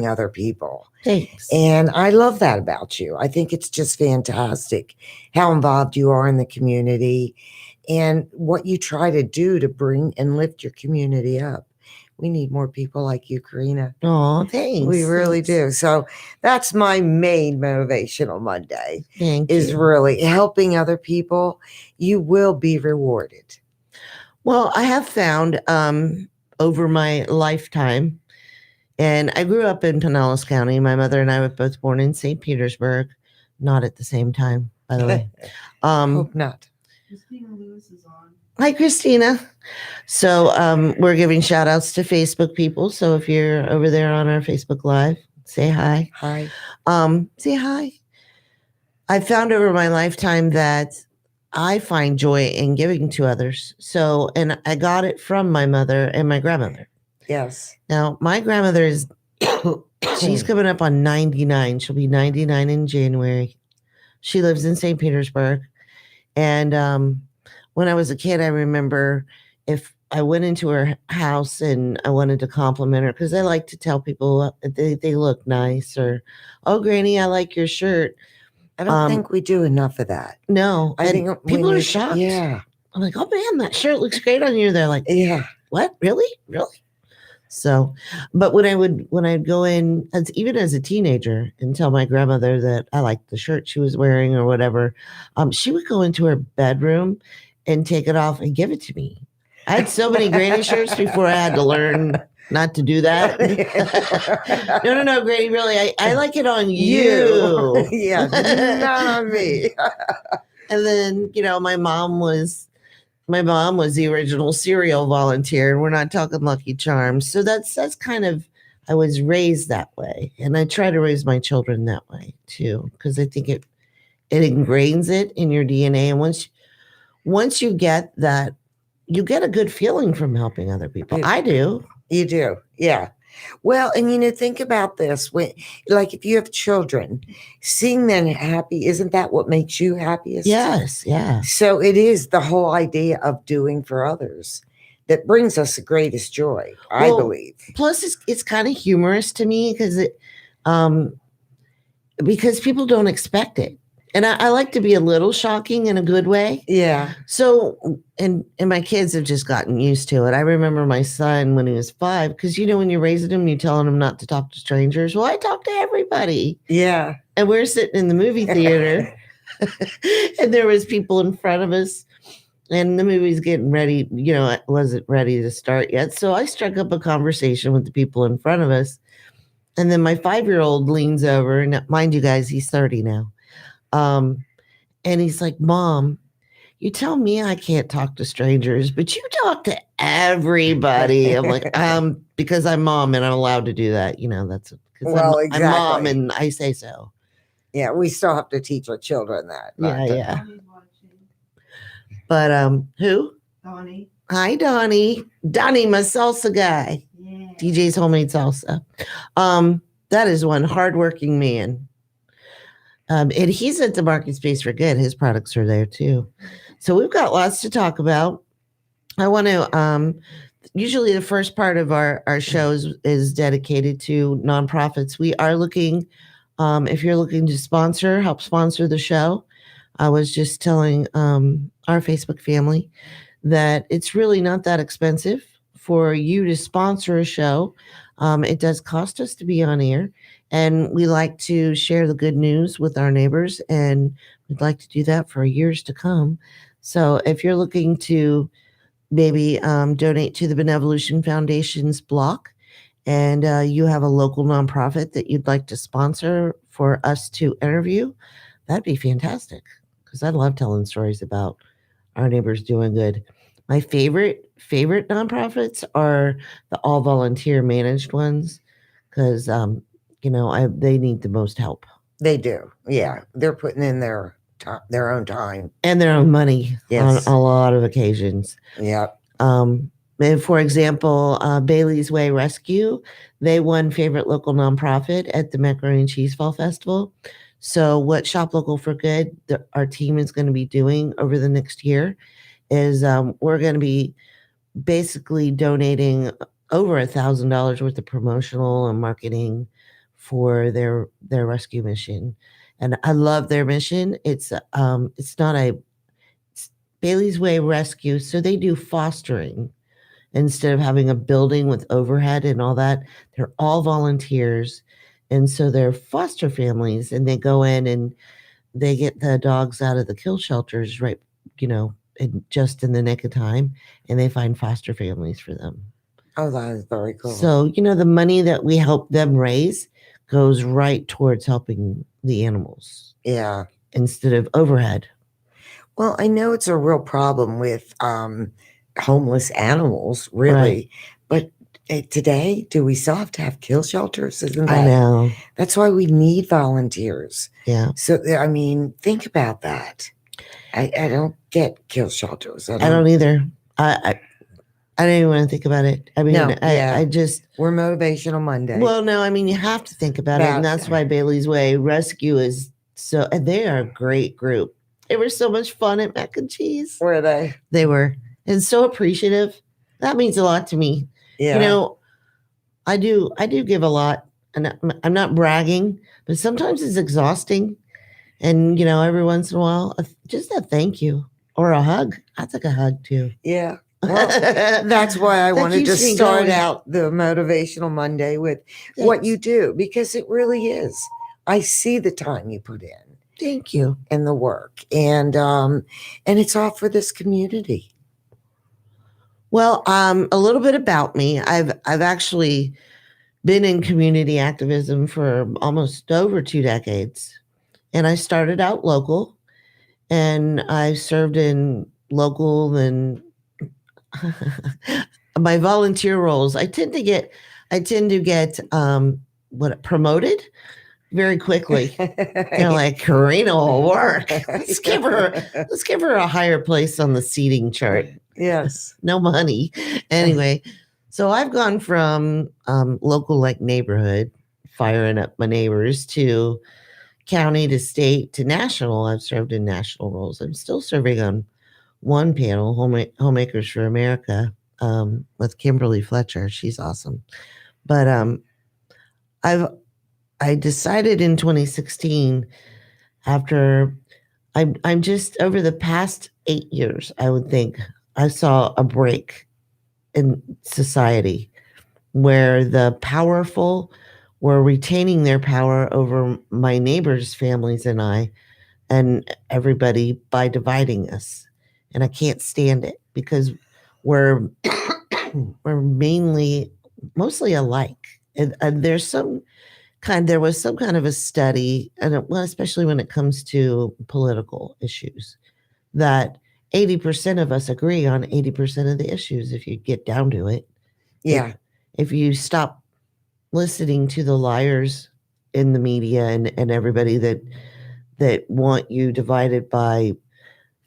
other people. Thanks. And I love that about you. I think it's just fantastic how involved you are in the community and what you try to do to bring and lift your community up. We need more people like you, Karena. Oh, thanks. We really Thanks. do. So that's my main motivational Monday. Thank is you. really helping other people. You will be rewarded. Well, I have found over my lifetime, and I grew up in Pinellas County. My mother and I were both born in St. Petersburg, not at the same time, by the way. Hope not. Christina Lewis is on. Hi, Christina. So we're giving shout outs to Facebook people. So if you're over there on our Facebook Live, say hi. Hi. Say hi. I found over my lifetime that I find joy in giving to others. So, and I got it from my mother and my grandmother. Yes. Now, my grandmother is, she's coming up on 99. She'll be 99 in January. She lives in St. Petersburg. And when I was a kid, I remember if I went into her house and I wanted to compliment her, because I like to tell people they look nice, or, oh, Granny, I like your shirt. I don't think we do enough of that. No. I think people are shocked. Yeah. I'm like, oh man, that shirt looks great on you. They're like, Yeah. What? Really? So, but when I'd go in, even as a teenager, and tell my grandmother that I liked the shirt she was wearing or whatever, she would go into her bedroom and take it off and give it to me. I had so many granny shirts before I had to learn not to do that. No, Granny, really, I like it on you. Yeah, not on me. And then, my mom was the original cereal volunteer, and we're not talking Lucky Charms. So that's kind of, I was raised that way, and I try to raise my children that way too, because I think it ingrains it in your DNA. And once you get that, you get a good feeling from helping other people. I do. You do. Yeah. Well, and think about this. Like if you have children, seeing them happy, isn't that what makes you happiest? Yes. Yeah. So it is the whole idea of doing for others that brings us the greatest joy, I believe. Plus, it's kind of humorous to me because people don't expect it. And I like to be a little shocking in a good way. Yeah. So, and my kids have just gotten used to it. I remember my son when he was 5, because, when you're raising him, you're telling him not to talk to strangers. Well, I talk to everybody. Yeah. And we're sitting in the movie theater and there was people in front of us and the movie's getting ready. It wasn't ready to start yet. So I struck up a conversation with the people in front of us. And then my 5-year-old leans over, and mind you guys, he's 30 now. And he's like, Mom, you tell me I can't talk to strangers, but you talk to everybody. I'm like, because I'm mom and I'm allowed to do that. That's because exactly. I'm mom and I say so. Yeah, we still have to teach our children that. Yeah. But who? Donnie. Hi, Donnie. Donnie, my salsa guy. Yeah. DJ's homemade salsa. That is one hardworking man. And he's at the MarketSpace For Good. His products are there too. So we've got lots to talk about. I want to, usually the first part of our shows is dedicated to nonprofits. We are looking, if you're looking to help sponsor the show. I was just telling our Facebook family that it's really not that expensive for you to sponsor a show. It does cost us to be on air. And we like to share the good news with our neighbors, and we'd like to do that for years to come. So if you're looking to maybe donate to the Benevolution Foundation's block, and you have a local nonprofit that you'd like to sponsor for us to interview, that'd be fantastic, because I love telling stories about our neighbors doing good. My favorite nonprofits are the all volunteer managed ones, because they need the most help. They do. Yeah. They're putting in their own time. And their own money on a lot of occasions. Yeah. And for example, Bailey's Way Rescue, they won favorite local nonprofit at the Macaroni and Cheese Fall Festival. So what Shop Local for Good, our team is going to be doing over the next year is we're going to be basically donating over $1,000 worth of promotional and marketing for their rescue mission, and I love their mission. It's not a it's Bailey's Way Rescue, so they do fostering instead of having a building with overhead and all that. They're all volunteers, and so they're foster families, and they go in and they get the dogs out of the kill shelters right, just in the nick of time, and they find foster families for them. Oh, that is very cool. So, the money that we help them raise goes right towards helping the animals. Yeah. Instead of overhead. Well, I know it's a real problem with homeless animals, really. Right. But today, do we still have to have kill shelters? Isn't that? I know. That's why we need volunteers. Yeah. So, I mean, think about that. I don't get kill shelters. I don't either. I don't even want to think about it. I mean, No, I just. We're Motivational Monday. Well, no, I mean, you have to think about it. And that's why Bailey's Way Rescue is so, and they are a great group. They were so much fun at Mac and Cheese. Were they? They were. And so appreciative. That means a lot to me. Yeah. I do give a lot. And I'm not bragging, but sometimes it's exhausting. And, every once in a while, just a thank you or a hug. I take a hug too. Yeah. Well, that's why I wanted to start out the Motivational Monday with what you do, because it really is. I see the time you put in. Thank you. And the work. And it's all for this community. Well, a little bit about me. I've actually been in community activism for almost over 2 decades. And I started out local, and I served in local and my volunteer roles. I tend to get promoted very quickly. Like Karena will work. Let's give her a higher place on the seating chart. Yes. No money. Anyway, so I've gone from local like neighborhood, firing up my neighbors, to county to state to national. I've served in national roles. I'm still serving on one panel, Homemakers for America, with Kimberly Fletcher. She's awesome. But I decided in 2016, after I'm just over the past 8 years, I would think I saw a break in society where the powerful were retaining their power over my neighbors' families and I and everybody by dividing us. And I can't stand it because we're mostly alike. And there was some kind of a study, and especially when it comes to political issues, that 80% of us agree on 80% of the issues if you get down to it. Yeah. If you stop listening to the liars in the media and everybody that want you divided by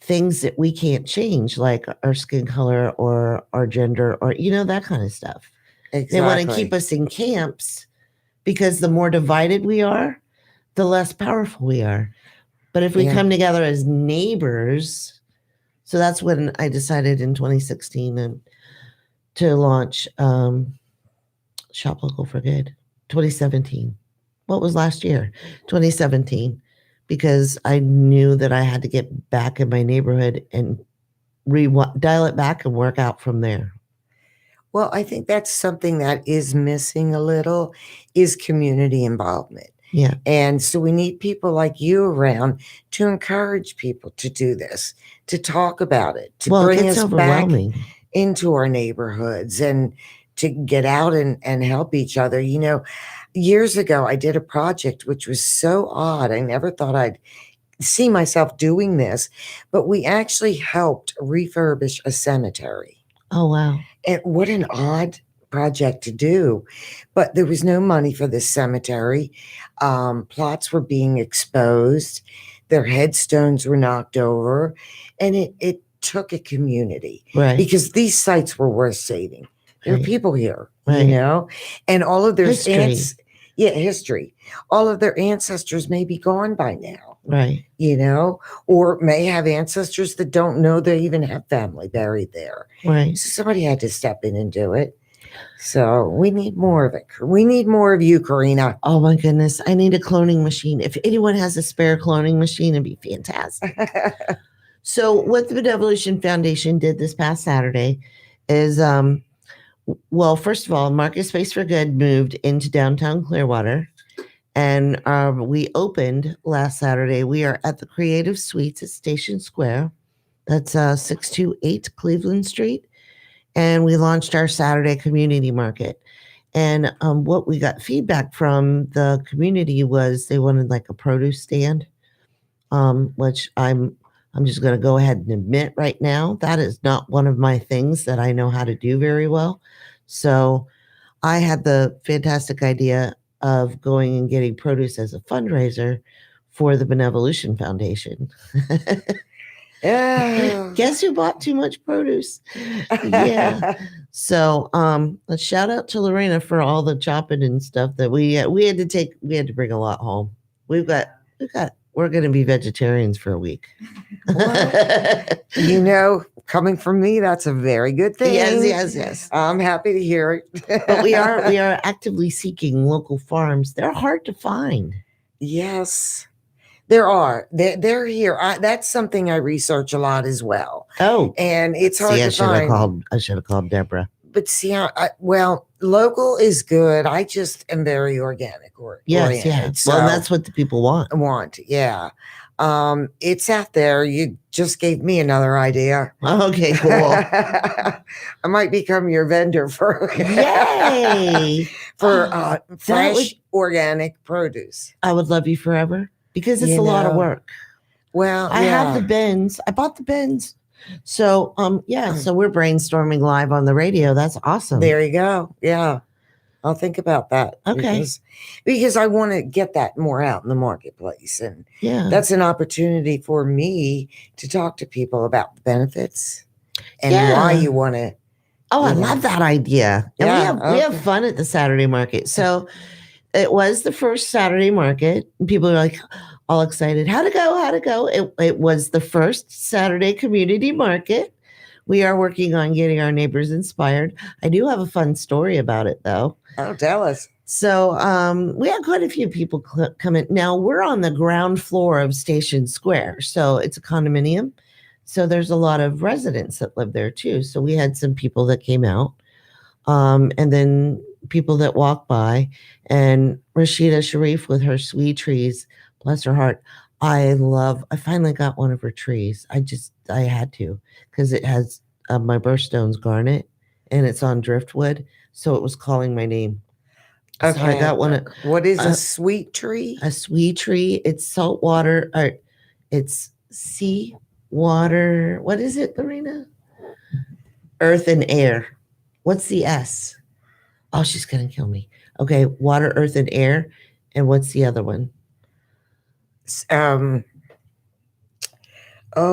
things that we can't change, like our skin color or our gender or, that kind of stuff. Exactly. They want to keep us in camps because the more divided we are, the less powerful we are. But if we come together as neighbors, so that's when I decided in 2016 to launch Shop Local for Good. 2017. What was last year? 2017. Because I knew that I had to get back in my neighborhood and dial it back and work out from there. Well, I think that's something that is missing a little, is community involvement. Yeah. And so we need people like you around to encourage people to do this, to talk about it, to bring us back into our neighborhoods and to get out and help each other. Years ago, I did a project which was so odd. I never thought I'd see myself doing this, but we actually helped refurbish a cemetery. Oh, wow. And what an odd project to do. But there was no money for this cemetery. Plots were being exposed. Their headstones were knocked over. And it took a community. Right. Because these sites were worth saving. There are people here, right. And all of their history. All of their ancestors may be gone by now. Right. Or may have ancestors that don't know they even have family buried there. Right. So somebody had to step in and do it. So we need more of it. We need more of you, Karena. Oh my goodness. I need a cloning machine. If anyone has a spare cloning machine, it'd be fantastic. So what the Benevolution Foundation did this past Saturday is, well, first of all, MarketSpace For Good moved into Downtown Clearwater. And we opened last Saturday. We are at the Creative Suites at Station Square. That's 628 Cleveland Street. And we launched our Saturday community market. And what we got feedback from the community was they wanted like a produce stand, which I'm just going to go ahead and admit right now that is not one of my things that I know how to do very well. So I had the fantastic idea of going and getting produce as a fundraiser for the Benevolution Foundation. Yeah. Guess who bought too much produce? Yeah. So a shout out to Lorena for all the chopping and stuff that we had to bring a lot home. We're going to be vegetarians for a week. Coming from me, that's a very good thing. Yes. I'm happy to hear it. But we are actively seeking local farms. They're hard to find. Yes, there are. They're here. That's something I research a lot as well. Oh, and it's hard to find. I should have called Debra. But see, local is good. I just am very organic. Yes, yeah. So well, that's what the people want. Yeah. It's out there. You just gave me another idea. Okay, cool. I might become your vendor for Yay for fresh organic produce. I would love you forever because it's a lot of work. Well, I have the bins. I bought the bins. So so we're brainstorming live on the radio. That's awesome. There you go. Yeah. I'll think about that. Okay. Because I want to get that more out in the marketplace. And that's an opportunity for me to talk to people about the benefits and why you want to. Oh, I love that idea. And we have fun at the Saturday market. So it was the first Saturday market. And people are like all excited. How'd it go? It was the first Saturday community market. We are working on getting our neighbors inspired. I do have a fun story about it, though. Oh, tell us. So we had quite a few people come in. Now, we're on the ground floor of Station Square. So it's a condominium. So there's a lot of residents that live there, too. So we had some people that came out and then people that walked by. And Rashida Sharif with her sweet trees, bless her heart. I finally got one of her trees. I had to because it has my birthstone's garnet and it's on driftwood. So it was calling my name. Okay. So I got one. What is a sweet tree? A sweet tree. It's salt water. It's sea water. What is it, Lorena? Earth and air. What's the S? Oh, she's going to kill me. Okay. Water, earth, and air. And what's the other one? Oh,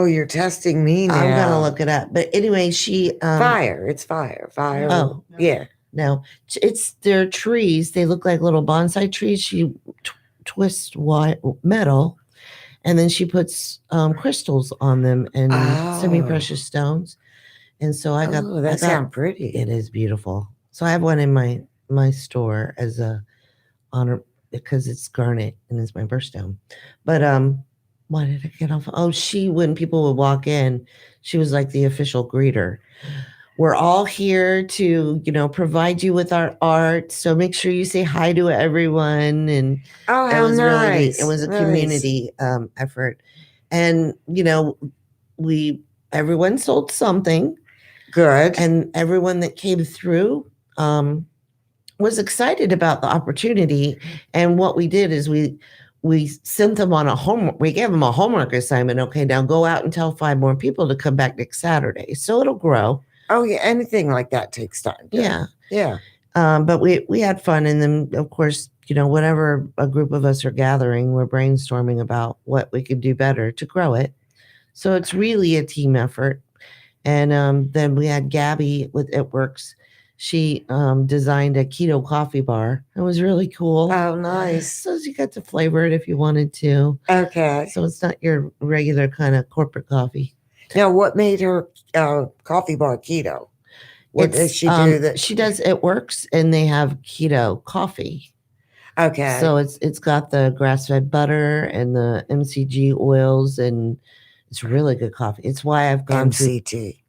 you're testing me now. I'm going to look it up. But anyway, fire. It's fire. Fire. Oh, yeah. No, they're trees. They look like little bonsai trees. She twists metal, and then she puts crystals on them and semi-precious stones. And so I got that sounds pretty. It is beautiful. So I have one in my store as a honor because it's garnet and it's my birthstone. But why did I get off? Oh, when people would walk in, she was like the official greeter. We're all here to, provide you with our art. So make sure you say hi to everyone. And it was nice. It was a community effort. And, everyone sold something. Good. And everyone that came through was excited about the opportunity. And what we did is we sent them on we gave them a homework assignment. Okay, now go out and tell 5 more people to come back next Saturday. So it'll grow. Oh, yeah. Anything like that takes time. Yeah. Yeah. But we had fun. And then, of course, whenever a group of us are gathering, we're brainstorming about what we could do better to grow it. So it's really a team effort. And then we had Gabby with It Works. She designed a keto coffee bar. It was really cool. Oh, nice. So you got to flavor it if you wanted to. Okay. So it's not your regular kind of corporate coffee. Now, what made her coffee bar keto? What does she do? That She does It Works, and they have keto coffee. Okay. So it's got the grass-fed butter and the MCG oils, and it's really good coffee. It's why I've gone through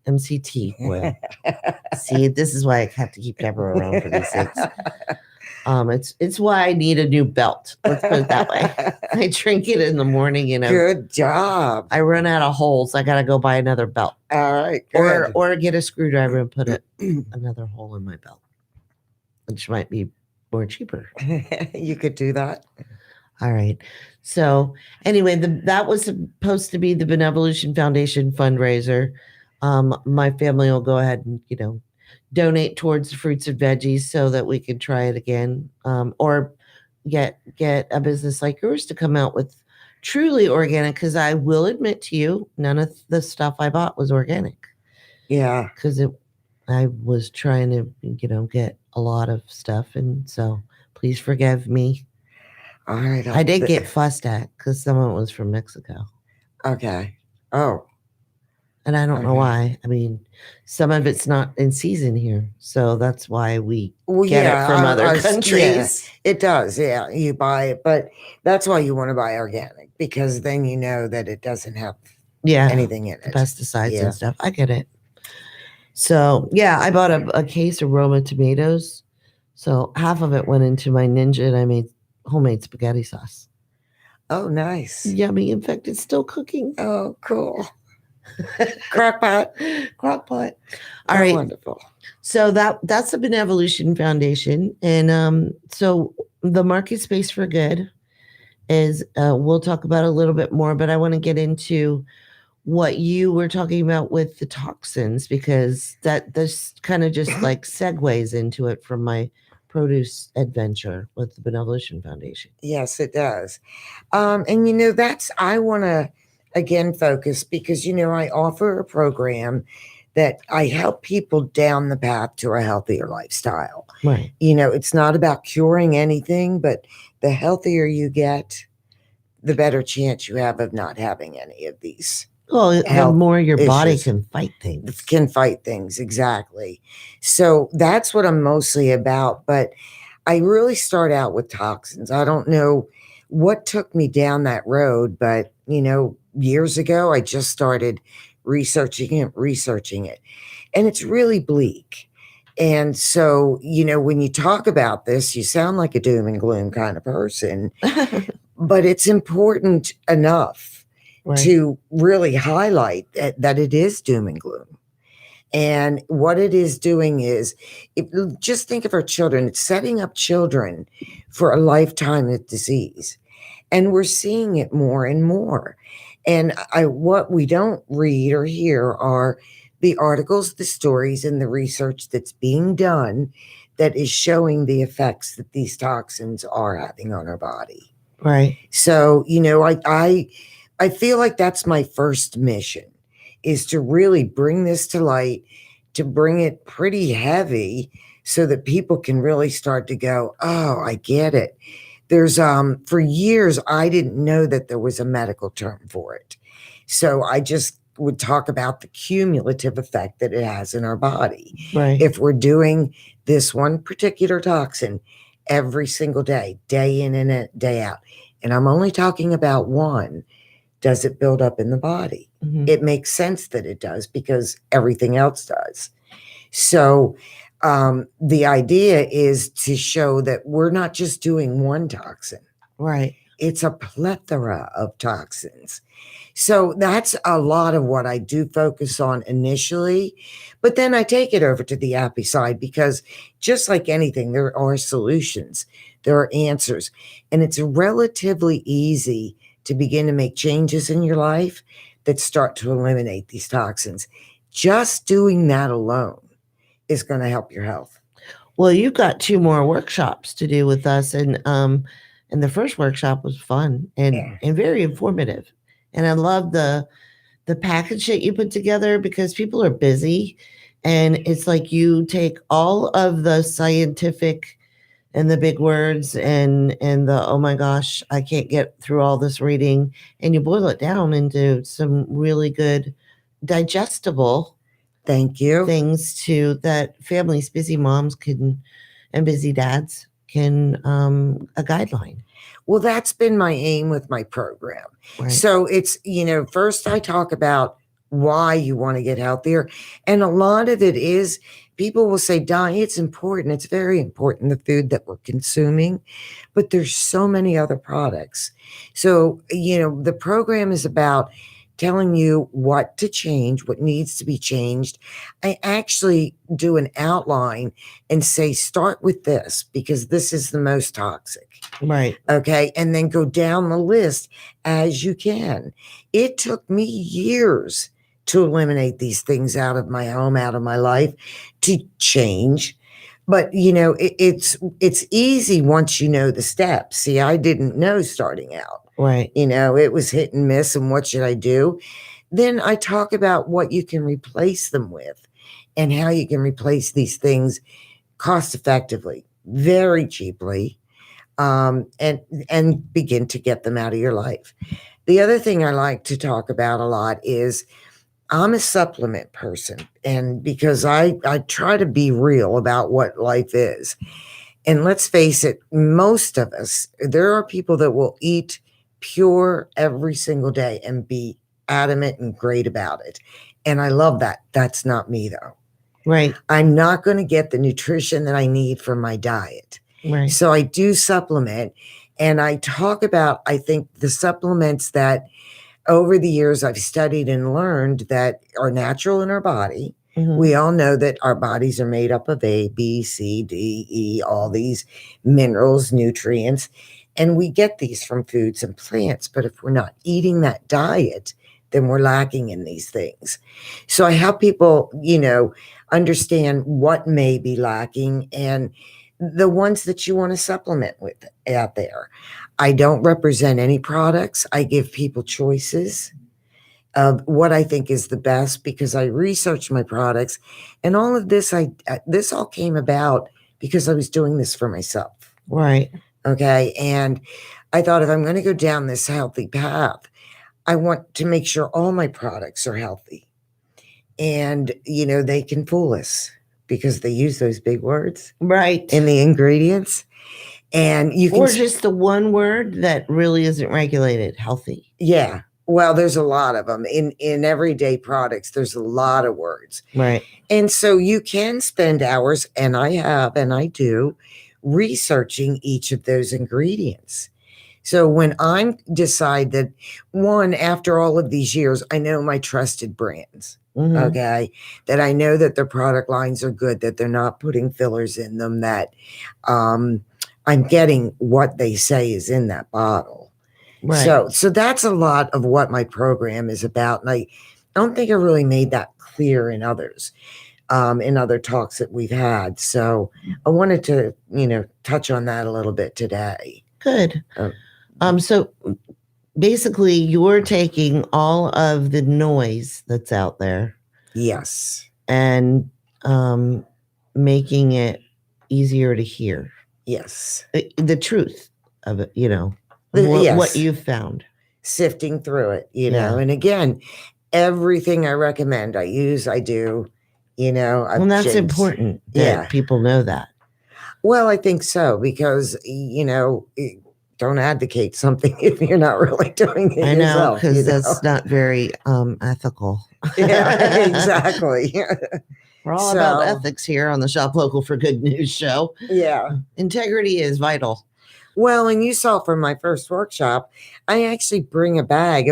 MCT oil. See, this is why I have to keep Debra around for these things. It's why I need a new belt. Let's put it that way. I drink it in the morning, Good job. I run out of holes. I gotta go buy another belt. All right. Good. Or get a screwdriver and put another hole in my belt, which might be more cheaper. You could do that. All right. So anyway, that was supposed to be the Benevolution Foundation fundraiser. My family will go ahead and, donate towards the fruits and veggies so that we can try it again. Or get a business like yours to come out with truly organic, because I will admit to you, none of the stuff I bought was organic. Yeah. Because I was trying to, get a lot of stuff. And so please forgive me. All right. I did get fussed at because some of it was from Mexico. Okay. Oh. And I don't know why. I mean, some of it's not in season here. So that's why we get it from other countries. Yeah, it does. Yeah. You buy it. But that's why you want to buy organic, because then you know that it doesn't have anything in it. Pesticides and stuff. I get it. So, yeah, I bought a case of Roma tomatoes. So half of it went into my Ninja, and I made homemade spaghetti sauce. Oh, nice. Yummy. In fact, it's still cooking. Oh, cool. Crock pot. All right. Wonderful. So that's the Benevolution Foundation. And so the MarketSpace For Good is, we'll talk about a little bit more, but I want to get into what you were talking about with the toxins, because this kind of just like segues into it from my produce adventure with the Benevolution Foundation. Yes, it does. And that's, I want to again focus, because I offer a program that I help people down the path to a healthier lifestyle. Right. It's not about curing anything, but the healthier you get, the better chance you have of not having any of these. Well, the more your body can fight things. Exactly. So that's what I'm mostly about. But I really start out with toxins. I don't know what took me down that road, but, years ago, I just started researching it. And it's really bleak. And so, when you talk about this, you sound like a doom and gloom kind of person, but it's important enough to really highlight that it is doom and gloom. And what it is doing is, just think of our children. It's setting up children for a lifetime of disease. And we're seeing it more and more. And what we don't read or hear are the articles, the stories, and the research that's being done that is showing the effects that these toxins are having on our body. Right. So, I feel like that's my first mission, is to really bring this to light, to bring it pretty heavy so that people can really start to go, oh, I get it. There's, for years, I didn't know that there was a medical term for it. So I just would talk about the cumulative effect that it has in our body. Right. If we're doing this one particular toxin every single day, day in and day out, and I'm only talking about one, does it build up in the body? Mm-hmm. It makes sense that it does, because everything else does. So the idea is to show that we're not just doing one toxin. Right. It's a plethora of toxins. So that's a lot of what I do focus on initially, but then I take it over to the happy side, because just like anything, there are solutions, there are answers, and it's relatively easy to begin to make changes in your life that start to eliminate these toxins. Just doing that alone is going to help your health. Well, you've got 2 more workshops to do with us, and the first workshop was fun and very informative. And I love the package that you put together, because people are busy, and it's like you take all of the scientific and the big words and the, oh my gosh, I can't get through all this reading, and you boil it down into some really good digestible Thank you. things to that families, busy moms can, and busy dads can, a guideline. Well, that's been my aim with my program. Right. So it's, first I talk about why you want to get healthier. And a lot of it is people will say diet's important. It's very important, the food that we're consuming, but there's so many other products. So, the program is about telling you what to change, what needs to be changed. I actually do an outline and say, start with this because this is the most toxic. Right. Okay. And then go down the list as you can. It took me years to eliminate these things out of my home, out of my life, to change. But it's easy once you know the steps. See, I didn't know starting out. Right. It was hit and miss. And what should I do? Then I talk about what you can replace them with and how you can replace these things cost effectively, very cheaply, and begin to get them out of your life. The other thing I like to talk about a lot is I'm a supplement person, and because I try to be real about what life is. And let's face it, most of us, there are people that will eat pure every single day and be adamant and great about it. And I love that. That's not me though. Right. I'm not going to get the nutrition that I need from my diet. Right. So I do supplement, and I talk about, I think, the supplements that over the years I've studied and learned that are natural in our body. Mhm. We all know that our bodies are made up of A, B, C, D, E, all these minerals, nutrients, and we get these from foods and plants. But if we're not eating that diet, then we're lacking in these things. So I help people, understand what may be lacking and the ones that you want to supplement with out there. I don't represent any products. I give people choices of what I think is the best because I research my products, and all of this, this all came about because I was doing this for myself. Right. Okay. And I thought, if I'm going to go down this healthy path, I want to make sure all my products are healthy. And, they can fool us because they use those big words Right. in the ingredients. And you can. Or just the one word that really isn't regulated, healthy. Yeah. Well, there's a lot of them in everyday products. There's a lot of words. Right. And so you can spend hours, and I have, and I do, researching each of those ingredients. So when I decide that, one, after all of these years, I know my trusted brands. Mhm. Okay. That I know that their product lines are good, that they're not putting fillers in them, that I'm getting what they say is in that bottle. Right. So that's a lot of what my program is about. And I don't think I really made that clear in others, in other talks that we've had. So I wanted to, touch on that a little bit today. Good. Um, So basically you're taking all of the noise that's out there Yes. and making it easier to hear Yes. the truth of it, Yes. what you've found. Sifting through it, Yeah. and again, everything I recommend, I do, Well, that's changed. important that Yeah. people know that. Well, I think so because, don't advocate something if you're not really doing it I know, yourself. because that's not very ethical. Yeah, exactly. We're all about So- ethics here on the Shop Local for Good News show. Yeah. Integrity is vital. Well, and you saw from my first workshop, I actually bring a bag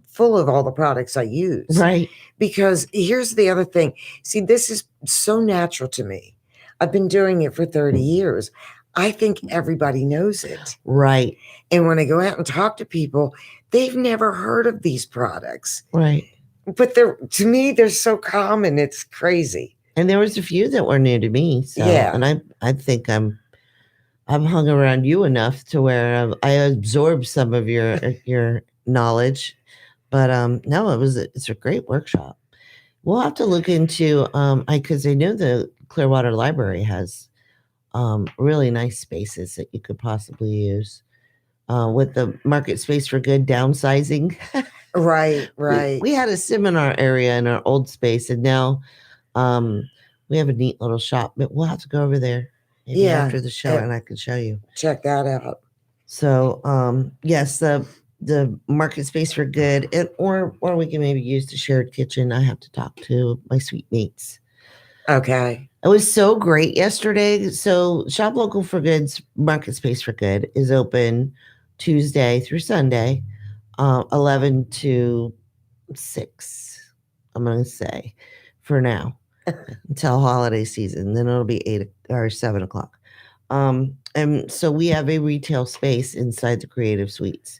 full of all the products I use. Right. Because here's the other thing. See, this is so natural to me. I've been doing it for 30 years. I think everybody knows it. Right. And when I go out and talk to people, they've never heard of these products. Right. But to me, they're so common. It's crazy. And there was a few that were new to me. So, Yeah. And I think I'm hung around you enough to where I absorbed some of your knowledge. But no, it's a great workshop. We'll have to look into because I know the Clearwater Library has really nice spaces that you could possibly use with the MarketSpace for Good downsizing. Right. We had a seminar area in our old space, and now We have a neat little shop, but we'll have to go over there maybe Yeah, after the show, and I can show you. check that out. So, yes, the Market Space for Good, or we can maybe use the shared kitchen. I have to talk to my sweet mates. Okay. It was so great yesterday. So, Shop Local for Good's Market Space for Good is open Tuesday through Sunday, 11 to 6. I'm going to say for now until holiday season. Then it'll be 8 or 7 o'clock. And so we have a retail space inside the Creative Suites.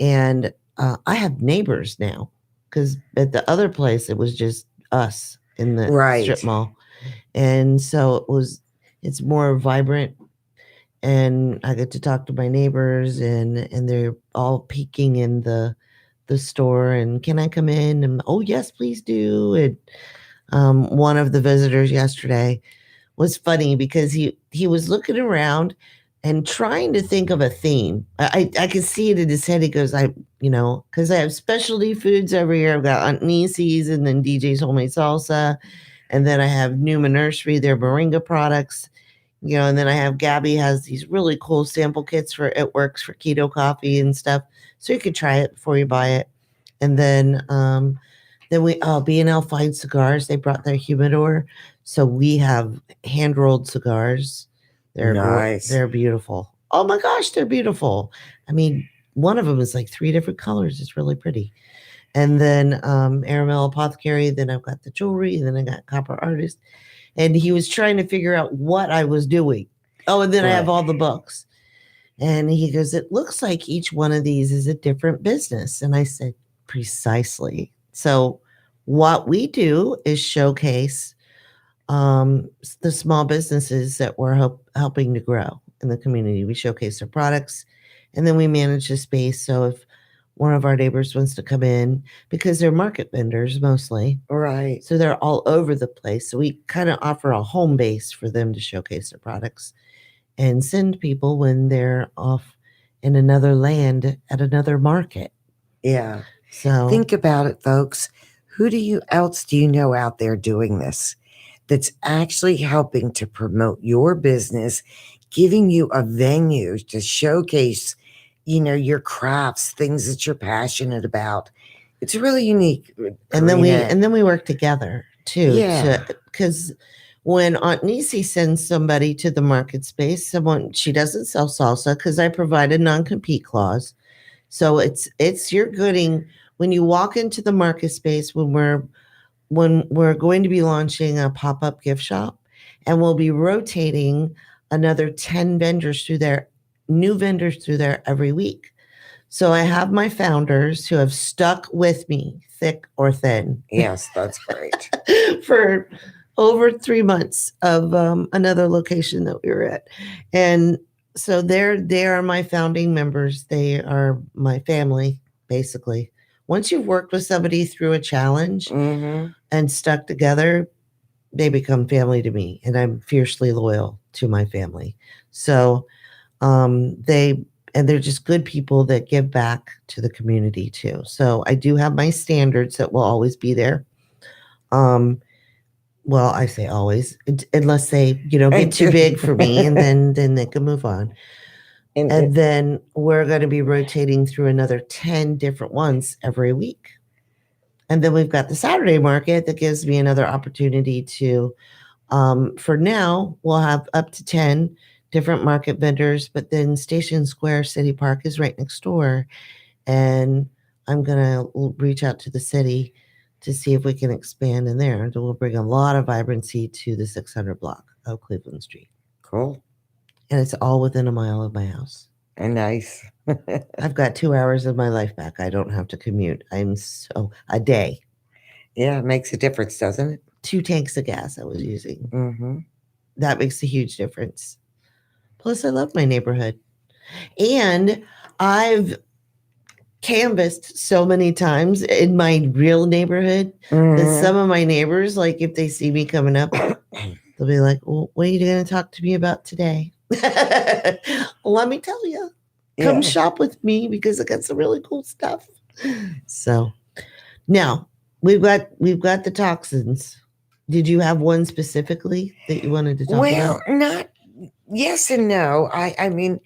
And I have neighbors now, because at the other place, it was just us in the Right. strip mall. And so it's more vibrant. And I get to talk to my neighbors, and they're all peeking in the store, and can I come in? And oh yes, please do. And one of the visitors yesterday was funny because he was looking around and trying to think of a theme. I could see it in his head. He goes, because I have specialty foods every year. I've got Aunt Nisi's, and then DJ's Homemade Salsa, and then I have Numa Nursery, their moringa products, and then I have Gabby has these really cool sample kits for It Works for keto coffee and stuff. So you could try it before you buy it. And then we B&L Fine Cigars, they brought their humidor. So we have hand-rolled cigars. They're Nice. They're beautiful. Oh my gosh, they're beautiful. I mean, one of them is like 3 different colors. It's really pretty. And then Aramel Apothecary, then I've got the jewelry, and then I got Copper Artist. And he was trying to figure out what I was doing. Oh, and then I have all the books. And he goes, it looks like each one of these is a different business. And I said, precisely. So what we do is showcase the small businesses that we're helping to grow in the community. We showcase their products, and then we manage the space. So if one of our neighbors wants to come in, because they're market vendors mostly. Right. So they're all over the place. So we kind of offer a home base for them to showcase their products and send people when they're off in another land at another market. Yeah. So think about it, folks. Who else do you know out there doing this that's actually helping to promote your business, giving you a venue to showcase your crafts, things that you're passionate about? It's really unique. And then Karena. we work together too. Yeah. Because when Aunt Nisi sends somebody to the market space, she doesn't sell salsa because I provide a non-compete clause. So it's your gooding when you walk into the market space, when we're going to be launching a pop-up gift shop, and we'll be rotating another 10 new vendors through there every week. So I have my founders who have stuck with me, thick or thin. Yes, that's great. For over 3 months of another location that we were at. And so they are my founding members. They are my family, basically. Once you've worked with somebody through a challenge and stuck together, they become family to me, and I'm fiercely loyal to my family. So they're just good people that give back to the community too. So I do have my standards that will always be there. Well, I say always, unless they, get too big for me, and then they can move on. And then we're going to be rotating through another 10 different ones every week. And then we've got the Saturday market that gives me another opportunity to, for now, we'll have up to 10 different market vendors, but then Station Square City Park is right next door. And I'm going to reach out to the city to see if we can expand in there. And we'll bring a lot of vibrancy to the 600 block of Cleveland Street. Cool. And it's all within a mile of my house. And nice. I've got 2 hours of my life back. I don't have to commute. A day. Yeah, it makes a difference, doesn't it? 2 tanks of gas I was using. Mm-hmm. That makes a huge difference. Plus, I love my neighborhood. And I've canvassed so many times in my real neighborhood that some of my neighbors, like if they see me coming up, they'll be like, well, what are you going to talk to me about today? Let me tell you. Come shop with me because I got some really cool stuff. So now we've got the toxins. Did you have one specifically that you wanted to talk Well, about? not yes and no. I mean,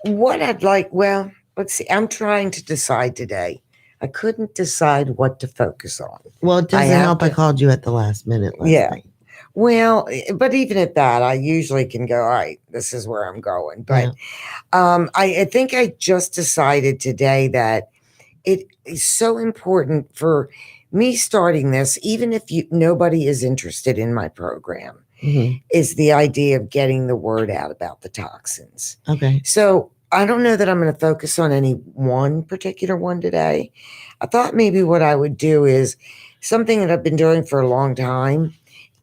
what I'd like, well, let's see. I'm trying to decide today. I couldn't decide what to focus on. Well, it I doesn't have help. I to- called you at the last minute last Yeah. night. Well, but even at that, I usually can go, all right, this is where I'm going. But I think I just decided today that it is so important for me starting this, even if nobody is interested in my program, Mhm. is the idea of getting the word out about the toxins. Okay. So I don't know that I'm going to focus on any one particular one today. I thought maybe what I would do is something that I've been doing for a long time,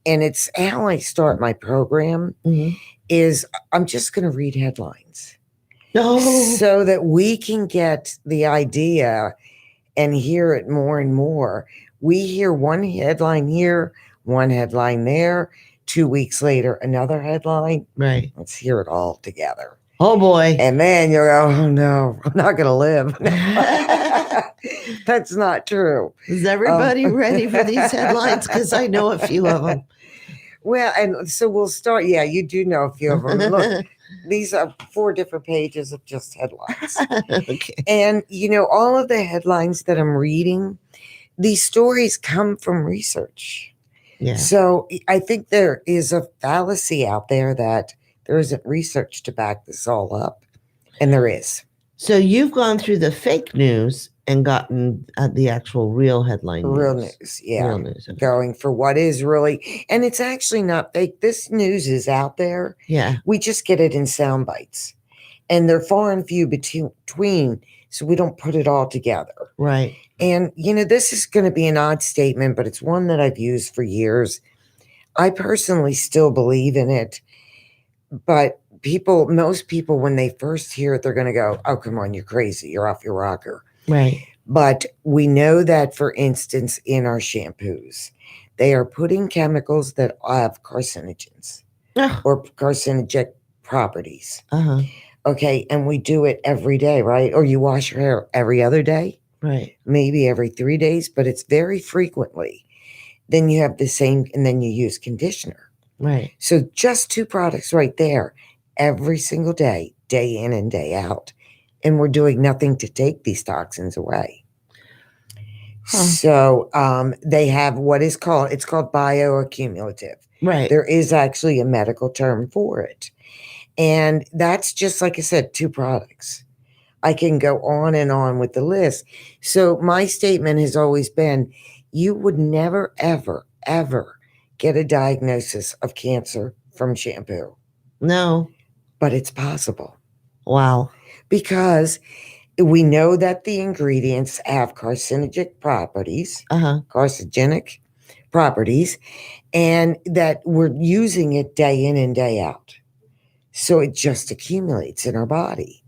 and it's how I start my program, Mhm. is I'm just going to read headlines No. so that we can get the idea and hear it more and more. We hear one headline here, one headline there. 2 weeks later, another headline. Right. Let's hear it all together. Oh boy. And then you go, oh no, I'm not going to live. That's not true. Is everybody ready for these headlines? Because I know a few of them. Well, and so we'll start. Yeah, you do know a few of them. Look, these are 4 different pages of just headlines. Okay. And, all of the headlines that I'm reading, these stories come from research. Yeah. So I think there is a fallacy out there that there isn't research to back this all up. And there is. So you've gone through the fake news and gotten the actual real headline Real news. news. Yeah. Real news. Okay. Going for what is really, and it's actually not fake. This news is out there. Yeah. We just get it in sound bites. And they're far and few between, so we don't put it all together. Right. And, this is going to be an odd statement, but it's one that I've used for years. I personally still believe in it. But most people, when they first hear it, they're going to go, oh, come on, you're crazy. You're off your rocker. Right. But we know that, for instance, in our shampoos, they are putting chemicals that have carcinogens or carcinogenic properties. Uh-huh. Okay. And we do it every day, right? Or you wash your hair every other day. Right. Maybe every 3 days, but it's very frequently. Then you have the same, and then you use conditioner. Right. So just 2 products right there every single day, day in and day out. And we're doing nothing to take these toxins away. Huh. So they have it's called bioaccumulative. Right. There is actually a medical term for it. And that's just, like I said, 2 products. I can go on and on with the list. So my statement has always been, you would never, ever, ever get a diagnosis of cancer from shampoo. No. But it's possible. Wow. Because we know that the ingredients have carcinogenic properties, and that we're using it day in and day out. So it just accumulates in our body.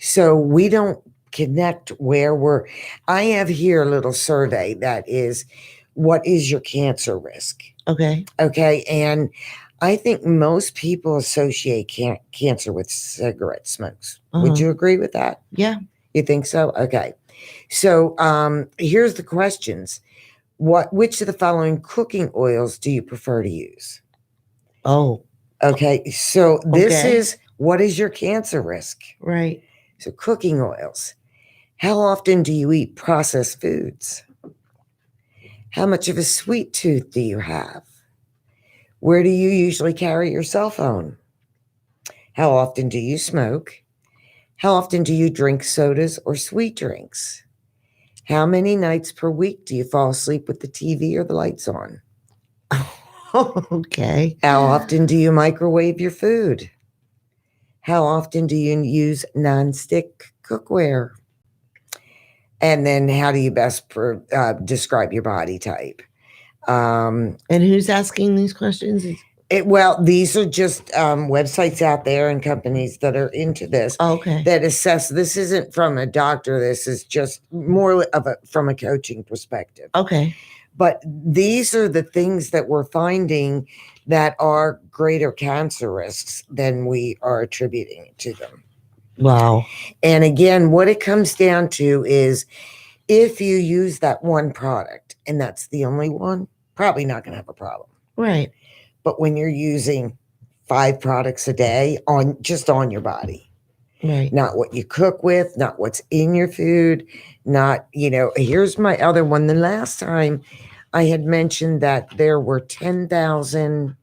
So we don't connect where I have here a little survey that is, what is your cancer risk? Okay. Okay. And I think most people associate cancer with cigarette smokes. Would you agree with that? Yeah. You think so? Okay. So here's the questions. Which of the following cooking oils do you prefer to use? Oh. Okay. So this is, what is your cancer risk? Right. So cooking oils. How often do you eat processed foods? How much of a sweet tooth do you have? Where do you usually carry your cell phone? How often do you smoke? How often do you drink sodas or sweet drinks? How many nights per week do you fall asleep with the TV or the lights on? Okay. How often do you microwave your food? How often do you use nonstick cookware? And then how do you best describe your body type? And who's asking these questions? These are just websites out there and companies that are into this. Okay. That assess. This isn't from a doctor. This is just more from a coaching perspective. Okay. But these are the things that we're finding that are greater cancer risks than we are attributing to them. Wow. And again, what it comes down to is, if you use that one product and that's the only one, probably not going to have a problem. Right. But when you're using 5 products a day on your body, Right. not what you cook with, not what's in your food, not, here's my other one. The last time I had mentioned that there were 10,000,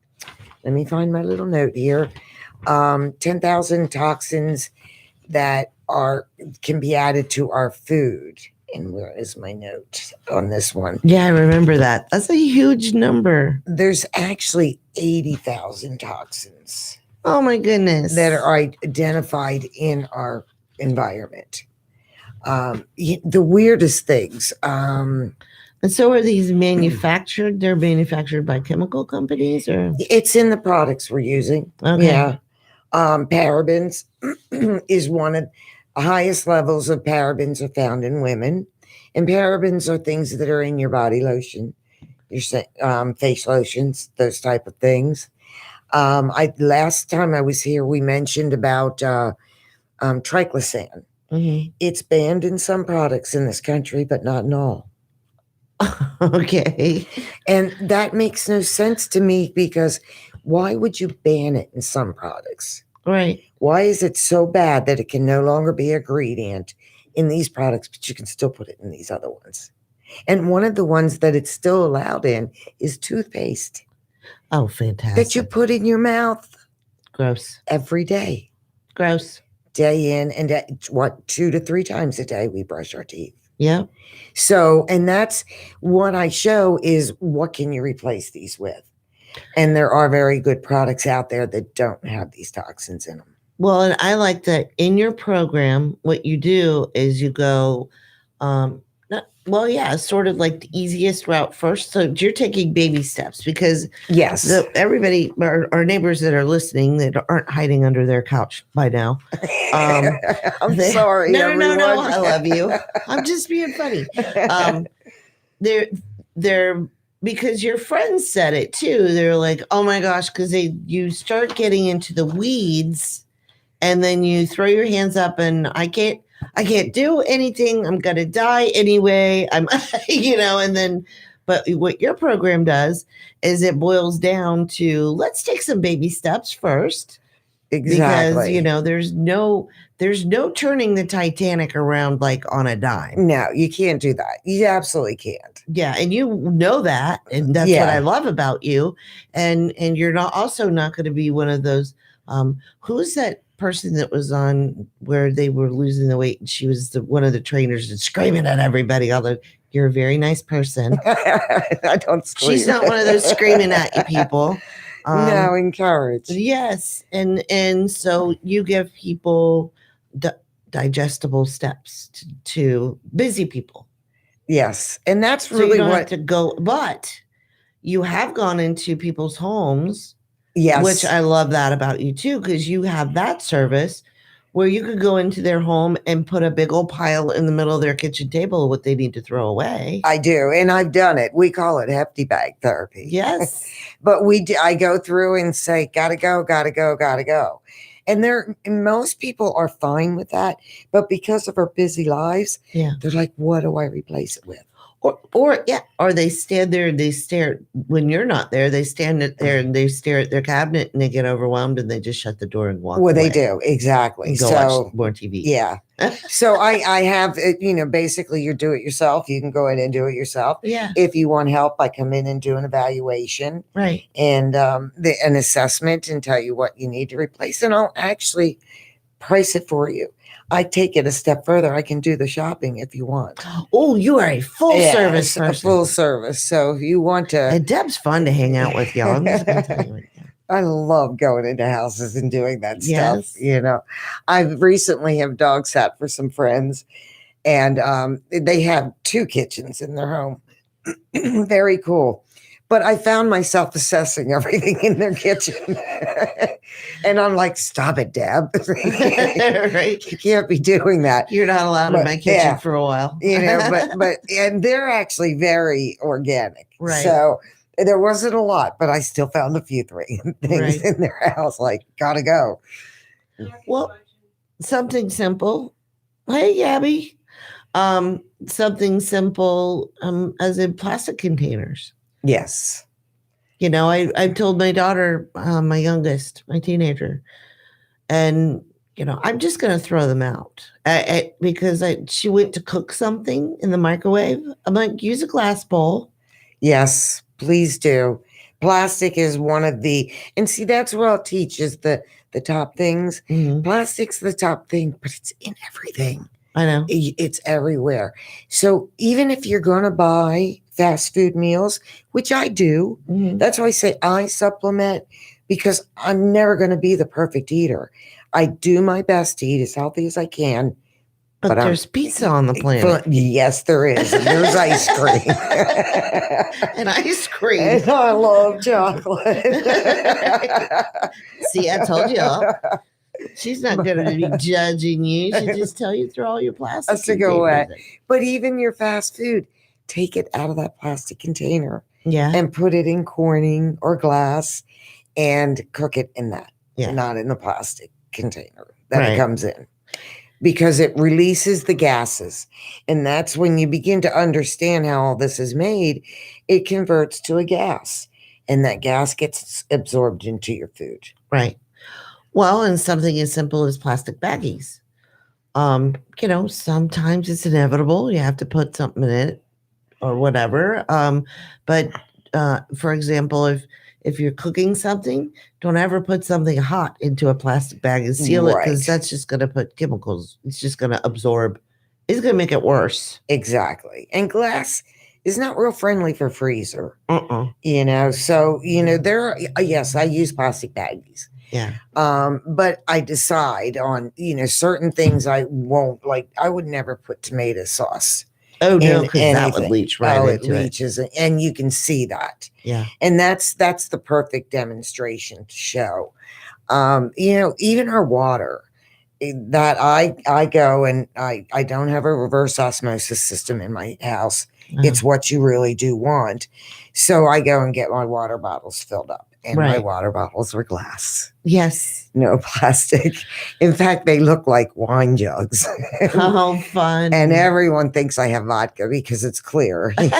let me find my little note here, 10,000 toxins that can be added to our food. And where is my note on this one? Yeah, I remember that. That's a huge number. There's actually 80,000 toxins Oh my goodness. that are identified in our environment. The weirdest things. And so are these manufactured? They're manufactured by chemical companies, or? It's in the products we're using. Okay. Yeah. Parabens is one of the highest levels of parabens are found in women. And parabens are things that are in your body lotion, your face lotions, those type of things. Last time I was here, we mentioned about triclosan. Mhm. It's banned in some products in this country, but not in all. Okay. And that makes no sense to me, because why would you ban it in some products? Right. Why is it so bad that it can no longer be a ingredient in these products, but you can still put it in these other ones? And one of the ones that it's still allowed in is toothpaste Oh, fantastic. that you put in your mouth Gross. every day, Gross. day in and 2 to 3 times a day we brush our teeth. Yeah. So, and that's what I show is what can you replace these with? And there are very good products out there that don't have these toxins in them. Well, and I like that in your program, what you do is you go, sort of like the easiest route first. So you're taking baby steps, because Yes. everybody, our neighbors that are listening that aren't hiding under their couch by now. I'm sorry. No, everyone. I love you. I'm just being funny. They're because your friends said it too. They're like, oh my gosh, because you start getting into the weeds, and then you throw your hands up, and I can't do anything. I'm gonna die anyway. I'm, and then, but what your program does is it boils down to, let's take some baby steps first. Exactly. Because there's no turning the Titanic around like on a dime. No, you can't do that. You absolutely can't. Yeah, and you know that, and that's what I love about you. And you're not going to be one of those. Who's that person that was on where they were losing the weight, and she was one of the trainers and screaming at everybody? Although you're a very nice person, I don't scream. She's not one of those screaming at you people. No, encourage. Yes, and so you give people digestible steps to busy people. Yes, and that's So really you don't what have to go. But you have gone into people's homes. Yes, Which I love that about you too, because you have that service where you could go into their home and put a big old pile in the middle of their kitchen table of what they need to throw away. I do, and I've done it. We call it hefty bag therapy. Yes. But I go through and say, gotta go. And most people are fine with that, but because of our busy lives, they're like, what do I replace it with? Or they stand there and they stare when you're not there. They stand there and they stare at their cabinet and they get overwhelmed and they just shut the door and walk away. They do, exactly. And go watch more TV. Yeah. So I have, basically you do it yourself. You can go in and do it yourself. Yeah. If you want help, I come in and do an evaluation. Right. And an assessment and tell you what you need to replace. And I'll actually price it for you. I take it a step further. I can do the shopping if you want. Oh, you are a full service person. A full service. So if you want to. And Deb's fun to hang out with, y'all. I'm just going to tell you. I love going into houses and doing that Yes. stuff. I recently have dog sat for some friends, and they have 2 kitchens in their home. Very cool. But I found myself assessing everything in their kitchen. And I'm like, stop it, Deb. Right. You can't be doing that. You're not allowed in my kitchen for a while. And they're actually very organic. Right. So there wasn't a lot, but I still found a few things in their house, like, gotta go. Well, something simple. Hey, Gabby. Something simple as in plastic containers. Yes. I've told my daughter, my youngest, my teenager, and I'm just going to throw them out because she went to cook something in the microwave. I'm like, use a glass bowl. Yes, please do. Plastic is one of and see, that's what it teaches the top things. Mhm. Plastic's the top thing, but it's in everything. I know. It's everywhere. So even if you're going to buy fast food meals, which I do, Mhm. that's why I say I supplement, because I'm never going to be the perfect eater. I do my best to eat as healthy as I can. But there's pizza on the planet. Yes, there is. And there's ice cream. And ice cream. And I love chocolate. See, I told you. She's not going to be judging you. She'll just tell you throw all your plastic That's to go away. containers in. But even your fast food, take it out of that plastic container Yeah. and put it in corning or glass and cook it in that, Yeah. not in the plastic container that Right. it comes in. Because it releases the gases. And that's when you begin to understand how all this is made, it converts to a gas. And that gas gets absorbed into your food. Right. Well, and something as simple as plastic baggies. Sometimes it's inevitable. You have to put something in it or whatever. But for example, if you're cooking something, don't ever put something hot into a plastic bag and seal it, because that's just going to put chemicals. It's just going to absorb. It's going to make it worse. Exactly. And glass is not real friendly for freezer. Uh-uh. So, yes, I use plastic baggies. Yeah. But I decide on, certain things I won't, like I would never put tomato sauce. Oh no, because that would leach right into it. Leaches, and you can see that. Yeah. And that's the perfect demonstration to show. Even our water that I go and I don't have a reverse osmosis system in my house. Uh-huh. It's what you really do want. So I go and get my water bottles filled up. And my water bottles are glass. Yes. No plastic. In fact, they look like wine jugs. How fun. And everyone thinks I have vodka because it's clear. That's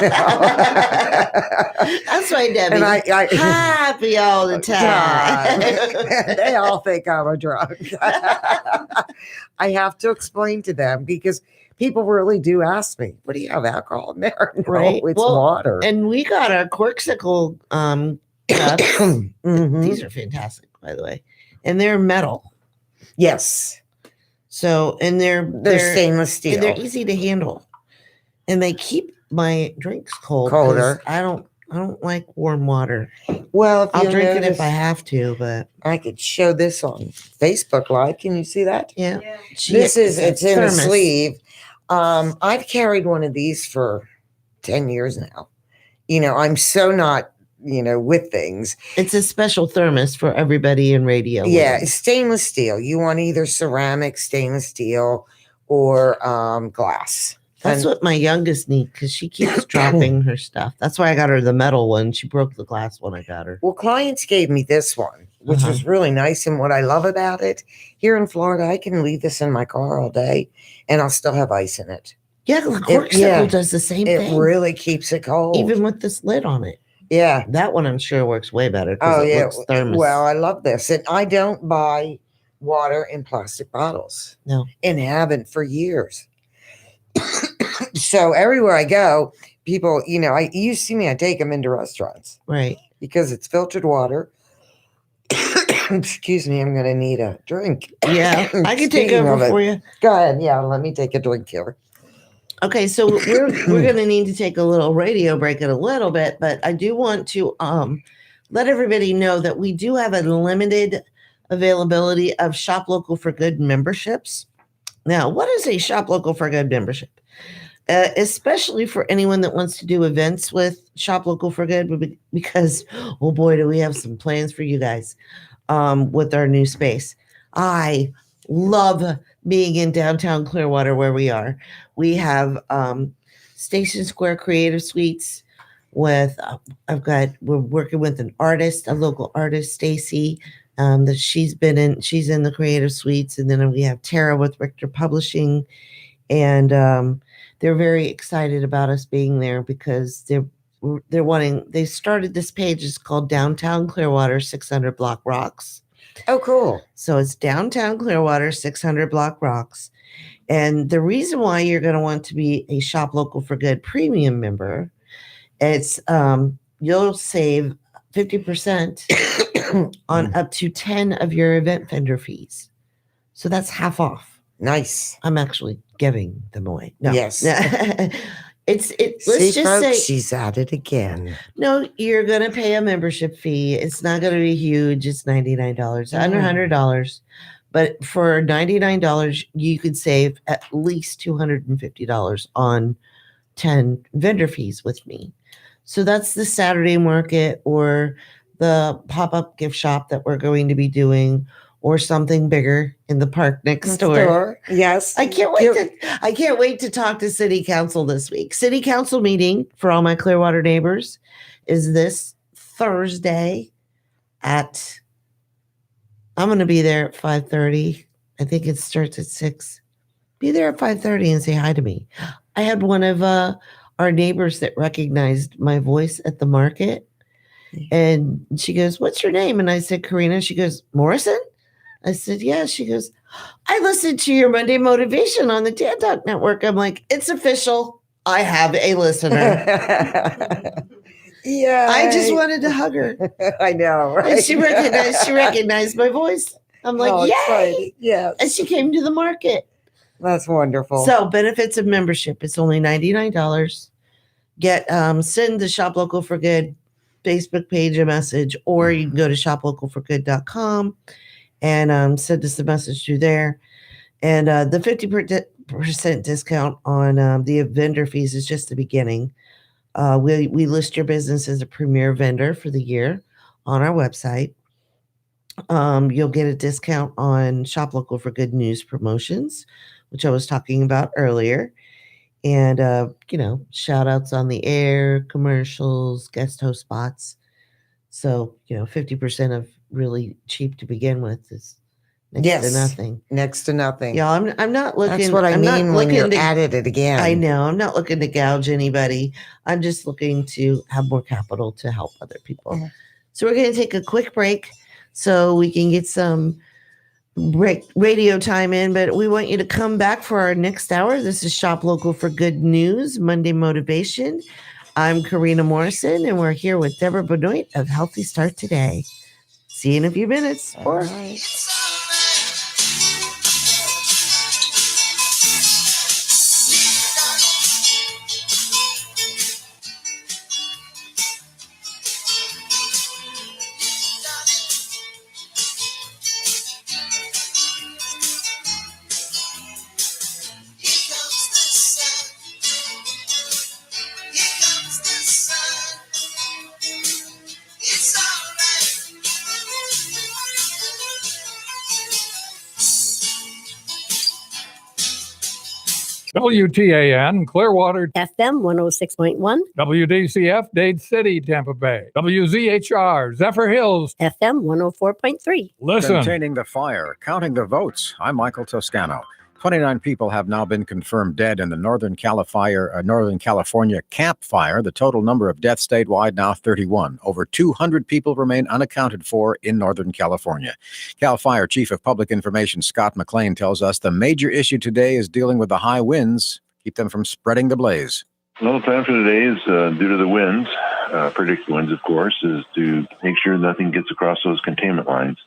why Debbie's happy all the time. They all think I'm a drunk. I have to explain to them because people really do ask me, what do you have, alcohol in there? No, right. It's water. And we got our Corksicle cups. Mm-hmm. These are fantastic, by the way. And they're metal. Yes. So, and they're stainless steel. And they're easy to handle. And they keep my drinks colder. I don't like warm water. Well, I'll drink it if I have to, but I could show this on Facebook Live. Can you see that? Yeah. It's in a sleeve. I've carried one of these for 10 years now. I'm so not with things. It's a special thermos for everybody in radio. Yeah, stainless steel. You want either ceramic, stainless steel, or glass. That's what my youngest needs, because she keeps dropping her stuff. That's why I got her the metal one. She broke the glass one I got her. Well, clients gave me this one, which was really nice. And what I love about it, here in Florida, I can leave this in my car all day and I'll still have ice in it. Yeah, the Corksicle does the same thing. It really keeps it cold. Even with this lid on it. Yeah. That one I'm sure works way better. Oh, yeah. Looks thermos. Well, I love this. And I don't buy water in plastic bottles. No. And haven't for years. So everywhere I go, people, you see me, I take them into restaurants. Right. Because it's filtered water. Excuse me, I'm going to need a drink. Yeah, I can take over for you. Go ahead. Yeah, let me take a drink here. Okay, so we're going to need to take a little radio break in a little bit, but I do want to let everybody know that we do have a limited availability of Shop Local for Good memberships. Now, what is a Shop Local for Good membership? Especially for anyone that wants to do events with Shop Local for Good, because, oh boy, do we have some plans for you guys with our new space. I love being in downtown Clearwater where we are. We have Station Square Creative Suites with, we're working with an artist, a local artist, Stacy, that she's in the Creative Suites. And then we have Tara with Richter Publishing. And they're very excited about us being there because they started this page. It's called Downtown Clearwater 600 Block Rocks. Oh, cool. So it's Downtown Clearwater 600 Block Rocks. And the reason why you're going to want to be a Shop Local for Good premium member, it's you'll save 50% on up to 10 of your event vendor fees. So that's half off. Nice. I'm actually giving them away. No. Yes. Let's See, just folks, say she's at it again. no, you're going to pay a membership fee. It's not going to be huge. It's $99, under $100. But for $99, you could save at least $250 on 10 vendor fees with me. So that's the Saturday market or the pop-up gift shop that we're going to be doing, or something bigger in the park next door. Yes. I can't wait to talk to City Council this week. City Council meeting for all my Clearwater neighbors is this Thursday at, I'm going to be there at 5:30. I think it starts at 6. Be there at 5:30 and say hi to me. I had one of our neighbors that recognized my voice at the market. And she goes, "What's your name?" And I said, "Karena." She goes, "Morrison?" I said, "Yeah." She goes, "I listened to your Monday Motivation on the Dan Talk Network." I'm like, "It's official. I have a listener." Yeah. I just wanted to hug her. I know, right? And she recognized my voice. I'm like, "Yay!" exciting. Yes. And she came to the market. That's wonderful. So benefits of membership. It's only $99. Send the Shop Local for Good Facebook page a message, or you can go to shoplocalforgood.com and send us a message through there. And the 50% discount on the vendor fees is just the beginning. We list your business as a premier vendor for the year on our website. You'll get a discount on Shop Local for Good news promotions, which I was talking about earlier. And, shout outs on the air, commercials, guest host spots. So, 50% of really cheap to begin with is next to nothing. Next to nothing. Yeah, I'm not looking. That's what I mean when you're at it again. I know. I'm not looking to gouge anybody. I'm just looking to have more capital to help other people. Mm-hmm. So we're going to take a quick break so we can get some radio time in, but we want you to come back for our next hour. This is Shop Local for Good News, Monday Motivation. I'm Karena Morrison, and we're here with Debra Benoit of Healthy Start Today. See you in a few minutes. All right. WTAN, Clearwater, FM 106.1, WDCF, Dade City, Tampa Bay, WZHR, Zephyr Hills, FM 104.3. Listen. Containing the fire, counting the votes. I'm Michael Toscano. 29 people have now been confirmed dead in the Northern California Camp Fire. The total number of deaths statewide now 31. Over 200 people remain unaccounted for in Northern California. Cal Fire Chief of Public Information Scott McLean tells us the major issue today is dealing with the high winds. Keep them from spreading the blaze. Well, the plan for today is due to the winds, predicted winds, of course, is to make sure nothing gets across those containment lines.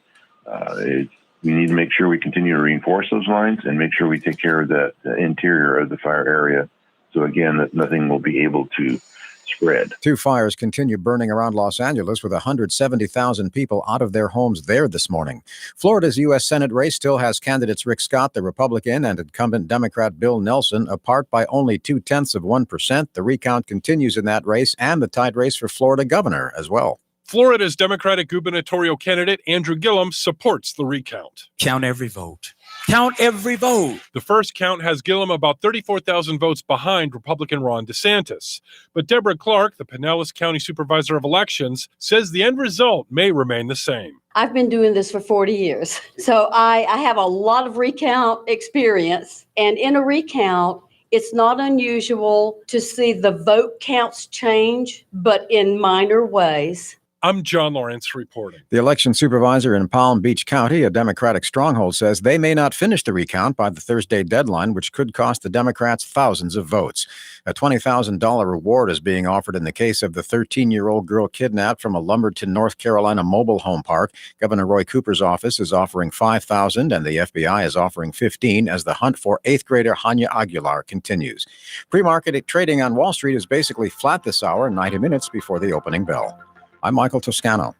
We need to make sure we continue to reinforce those lines and make sure we take care of the interior of the fire area. So again, that nothing will be able to spread. 2 fires continue burning around Los Angeles with 170,000 people out of their homes there this morning. Florida's U.S. Senate race still has candidates Rick Scott, the Republican, and incumbent Democrat Bill Nelson apart by only 0.2%. The recount continues in that race and the tight race for Florida governor as well. Florida's Democratic gubernatorial candidate Andrew Gillum supports the recount. Count every vote. Count every vote. The first count has Gillum about 34,000 votes behind Republican Ron DeSantis. But Debra Clark, the Pinellas County Supervisor of Elections, says the end result may remain the same. I've been doing this for 40 years, so I have a lot of recount experience. And in a recount, It's not unusual to see the vote counts change, but in minor ways. I'm John Lawrence reporting. The election supervisor in Palm Beach County, a Democratic stronghold, says they may not finish the recount by the Thursday deadline, which could cost the Democrats thousands of votes. A $20,000 reward is being offered in the case of the 13-year-old girl kidnapped from a Lumberton, North Carolina mobile home park. Governor Roy Cooper's office is offering $5,000 and the FBI is offering $15,000 as the hunt for 8th grader Hanya Aguilar continues. Pre-market trading on Wall Street is basically flat this hour, 90 minutes before the opening bell. I'm Michael Toscano.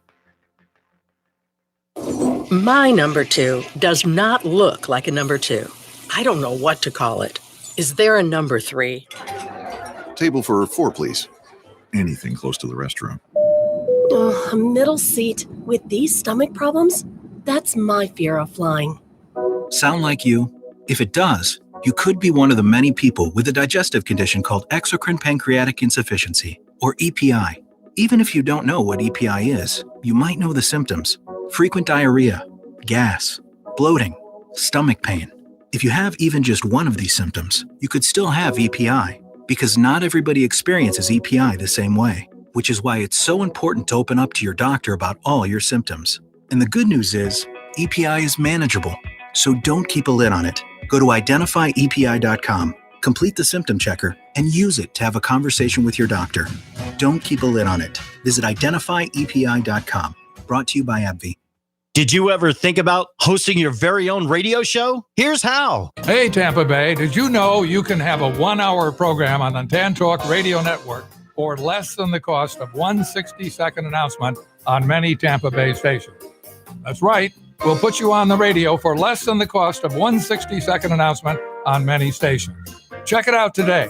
My number 2 does not look like a number 2. I don't know what to call it. Is there a number 3? Table for 4, please. Anything close to the restroom. A middle seat with these stomach problems? That's my fear of flying. Sound like you? If it does, you could be one of the many people with a digestive condition called exocrine pancreatic insufficiency, or EPI. Even if you don't know what EPI is, you might know the symptoms: frequent diarrhea, gas, bloating, stomach pain. If you have even just one of these symptoms, you could still have EPI, because not everybody experiences EPI the same way, which is why it's so important to open up to your doctor about all your symptoms. And the good news is, EPI is manageable, so don't keep a lid on it. Go to identifyepi.com, complete the symptom checker, and use it to have a conversation with your doctor. Don't keep a lid on it. Visit identifyepi.com. Brought to you by AbbVie. Did you ever think about hosting your very own radio show? Here's how. Hey, Tampa Bay, did you know you can have a 1-hour program on the Tan Talk Radio Network for less than the cost of one 60-second announcement on many Tampa Bay stations? That's right. We'll put you on the radio for less than the cost of one 60-second announcement on many stations. Check it out today.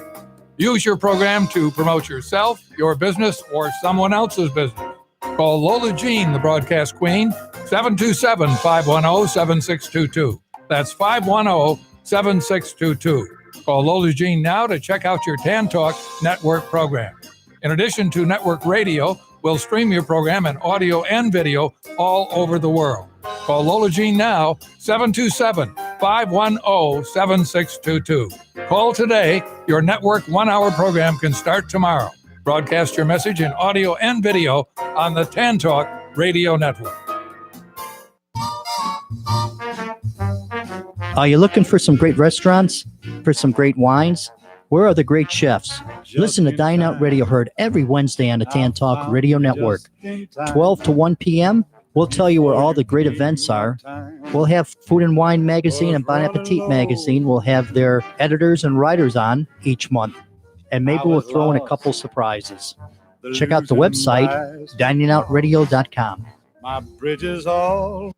Use your program to promote yourself, your business, or someone else's business. Call Lola Jean, the broadcast queen, 727-510-7622. That's 510-7622. Call Lola Jean now to check out your Tan Talk Network program. In addition to network radio, we'll stream your program in audio and video all over the world. Call Lola Jean now, 727-510-7622. Call today. Your network 1-hour program can start tomorrow. Broadcast your message in audio and video on the Tan Talk Radio Network. Are you looking for some great restaurants? For some great wines? Where are the great chefs? Listen to Dine Out Radio, heard every Wednesday on the Tan Talk Radio Network. 12 to 1 p.m., we'll tell you where all the great events are. We'll have Food and Wine Magazine and Bon Appetit Magazine. We'll have their editors and writers on each month. And maybe we'll throw in a couple surprises. Check out the website, diningoutradio.com. My bridges all.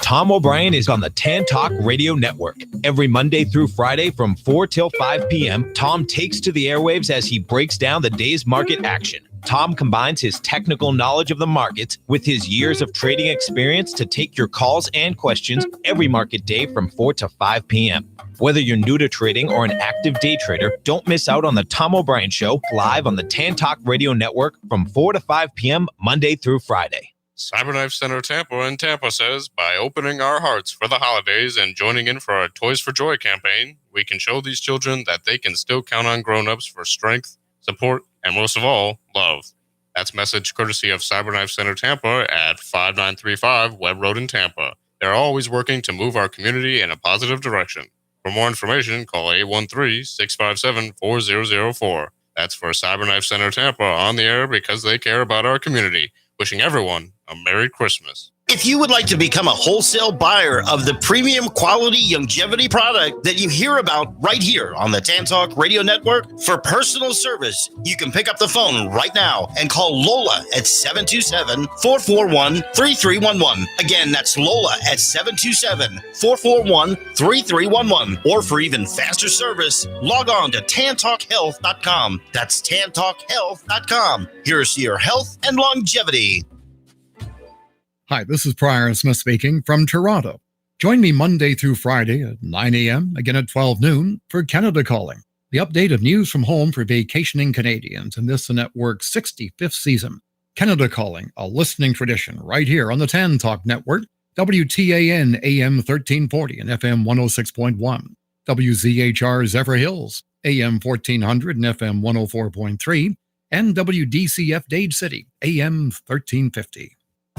Tom O'Brien is on the Tan Talk Radio Network. Every Monday through Friday from 4 till 5 p.m., Tom takes to the airwaves as he breaks down the day's market action. Tom combines his technical knowledge of the markets with his years of trading experience to take your calls and questions every market day from 4 to 5 p.m. Whether you're new to trading or an active day trader, don't miss out on the Tom O'Brien Show live on the Tan Talk Radio Network from 4 to 5 p.m. Monday through Friday. Cyberknife Center Tampa in Tampa says, by opening our hearts for the holidays and joining in for our Toys for Joy campaign, we can show these children that they can still count on grown-ups for strength, support, and most of all, love. That's message courtesy of Cyberknife Center Tampa at 5935 Webb Road in Tampa. They're always working to move our community in a positive direction. For more information, call 813-657-4004. That's for Cyberknife Center Tampa on the air because they care about our community. Wishing everyone a Merry Christmas. If you would like to become a wholesale buyer of the premium quality longevity product that you hear about right here on the Tan Talk Radio Network, for personal service, you can pick up the phone right now and call Lola at 727-441-3311. Again, that's Lola at 727-441-3311. Or for even faster service, log on to tantalkhealth.com. That's tantalkhealth.com. Here's to your health and longevity. Hi, this is Prior Smith speaking from Toronto. Join me Monday through Friday at 9 a.m., again at 12 noon, for Canada Calling, the update of news from home for vacationing Canadians in this network's 65th season. Canada Calling, a listening tradition right here on the Tan Talk Network, WTAN AM 1340 and FM 106.1. WZHR Zephyr Hills, AM 1400 and FM 104.3, and WDCF Dade City, AM 1350.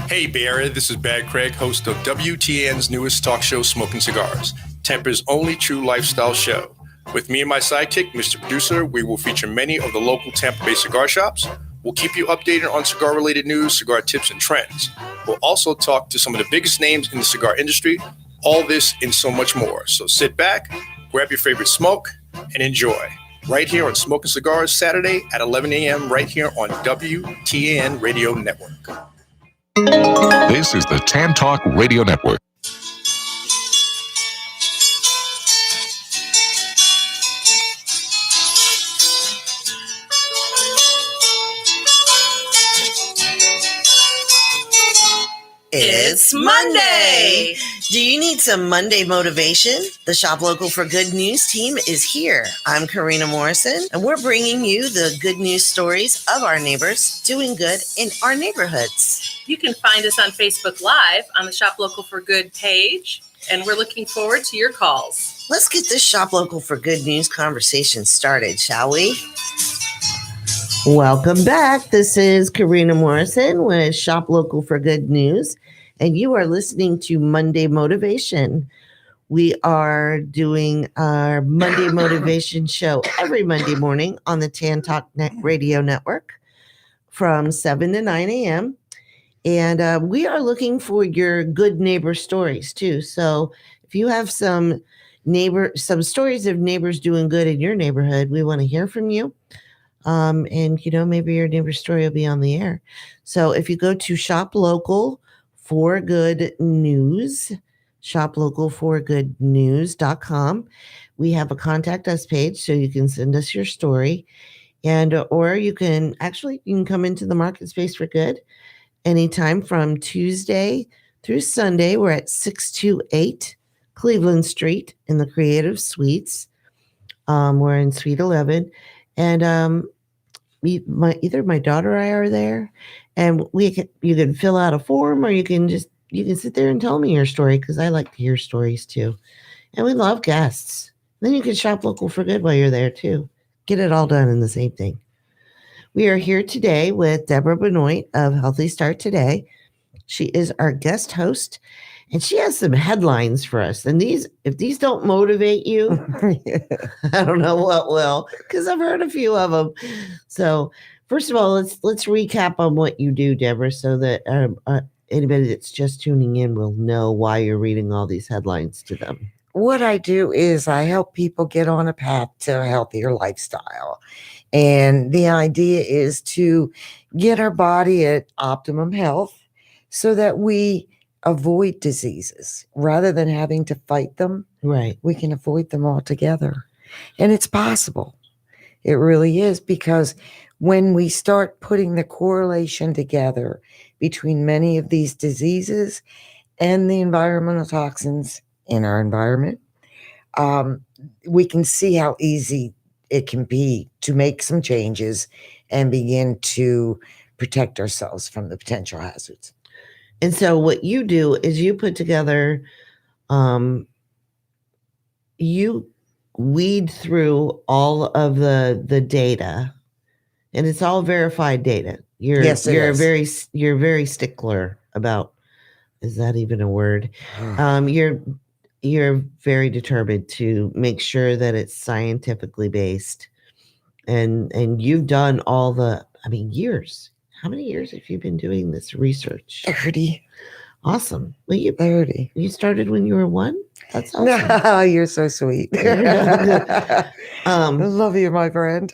Hey Bay Area, this is Bad Craig, host of WTN's newest talk show, Smoking Cigars, Tampa's only true lifestyle show. With me and my sidekick, Mr. Producer, we will feature many of the local Tampa Bay cigar shops. We'll keep you updated on cigar-related news, cigar tips, and trends. We'll also talk to some of the biggest names in the cigar industry. All this and so much more. So sit back, grab your favorite smoke, and enjoy. Right here on Smoking Cigars, Saturday at 11 a.m. right here on WTN Radio Network. This is the Tan Talk Radio Network. It's Monday. Do you need some Monday motivation? The Shop Local for Good News team is here. I'm Karena Morrison, and we're bringing you the good news stories of our neighbors doing good in our neighborhoods. You can find us on Facebook Live on the Shop Local for Good page, and we're looking forward to your calls. Let's get this Shop Local for Good News conversation started, shall we? Welcome back. This is Karena Morrison with Shop Local for Good News, and you are listening to Monday Motivation. We are doing our Monday Motivation show every Monday morning on the Tan Talk Radio Network from 7 to 9 a.m. And we are looking for your good neighbor stories too. So if you have some stories of neighbors doing good in your neighborhood, we want to hear from you. And maybe your neighbor's story will be on the air. So if you go to Shop Local for Good News, shoplocalforgoodnews.com, we have a contact us page so you can send us your story, or you can come into the MarketSpace for Good anytime from Tuesday through Sunday. We're at 628 Cleveland Street in the Creative Suites. We're in Suite 11. And either my daughter or I are there, and you can fill out a form, or you can sit there and tell me your story, because I like to hear stories too. And we love guests. Then you can shop local for good while you're there too. Get it all done in the same thing. We are here today with Debra Benoit of Healthy Start Today. She is our guest host, and she has some headlines for us. And if these don't motivate you, I don't know what will, because I've heard a few of them. So first of all, let's recap on what you do, Debra, so that anybody that's just tuning in will know why you're reading all these headlines to them. What I do is I help people get on a path to a healthier lifestyle. And the idea is to get our body at optimum health so that we avoid diseases rather than having to fight them. Right. We can avoid them altogether. And it's possible. It really is, because when we start putting the correlation together between many of these diseases and the environmental toxins in our environment, we can see how easy it can be to make some changes and begin to protect ourselves from the potential hazards. And so what you do is you put together, you weed through all of the data, and it's all verified data. You're very stickler about, is that even a word? You're very determined to make sure that it's scientifically based, and you've done all years. How many years have you been doing this research? 30. Awesome. Well, 30. You started when you were 1? That's awesome. No, you're so sweet. I love you, my friend.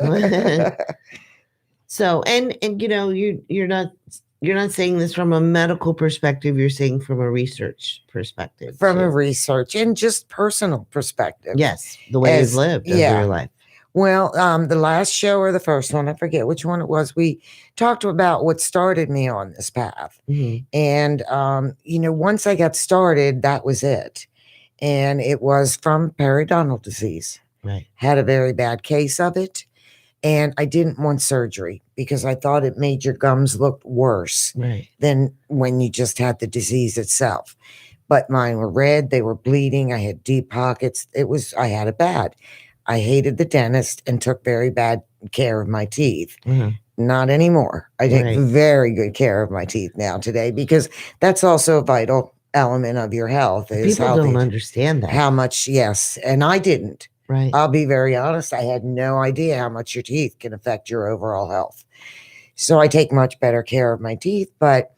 So, and you're not saying this from a medical perspective. You're saying from a research perspective. From a research and just personal perspective. Yes, the way you've lived over your life. Well, the last show or the first one, I forget which one it was, we talked about what started me on this path. Mm-hmm. And, once I got started, that was it. And it was from periodontal disease. Right. Had a very bad case of it. And I didn't want surgery because I thought it made your gums look worse right. than when you just had the disease itself. but mine were red. They were bleeding. I had deep pockets. I had it bad. I hated the dentist and took very bad care of my teeth. Not anymore. I take very good care of my teeth now today, because that's also a vital element of your health. People don't understand that. How much, yes. And I didn't. Right. I'll be very honest. I had no idea how much your teeth can affect your overall health. So I take much better care of my teeth. But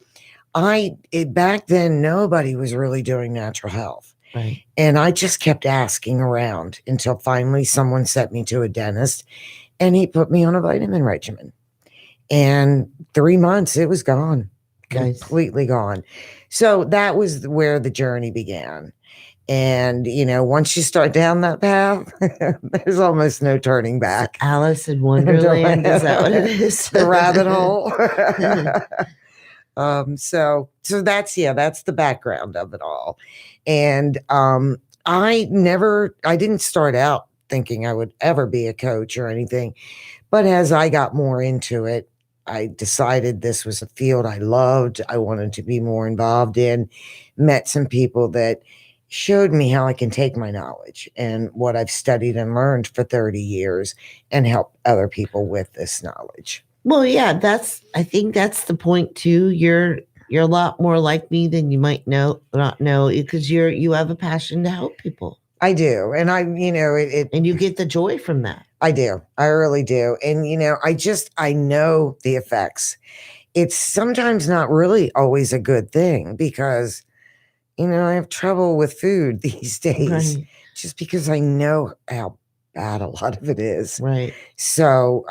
back then, nobody was really doing natural health. Right. And I just kept asking around until finally someone sent me to a dentist, and he put me on a vitamin regimen. And 3 months, it was gone. Nice. Completely gone. So that was where the journey began. And, once you start down that path, there's almost no turning back. Alice in Wonderland, is that what it is? The rabbit hole. So that's the background of it all. And I didn't start out thinking I would ever be a coach or anything. But as I got more into it, I decided this was a field I loved. I wanted to be more involved in, met some people that showed me how I can take my knowledge and what I've studied and learned for 30 years and help other people with this knowledge. Well, yeah, I think that's the point too. You're a lot more like me than you might not know, because you have a passion to help people. I do. And and you get the joy from that. I do. I really do. And, I know the effects. It's sometimes not really always a good thing, because, I have trouble with food these days, just because I know how bad a lot of it is. Right. So,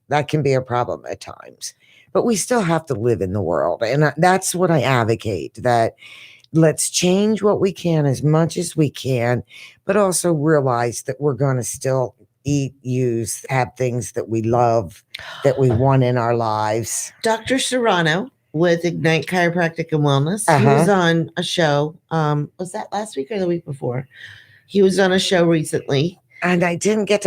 that can be a problem at times, but we still have to live in the world. And that's what I advocate, that let's change what we can as much as we can, but also realize that we're going to still eat, use, have things that we love, that we want in our lives. Dr. Serrano with Ignite Chiropractic and Wellness. He was on a show. Was that last week or the week before? He was on a show recently. And I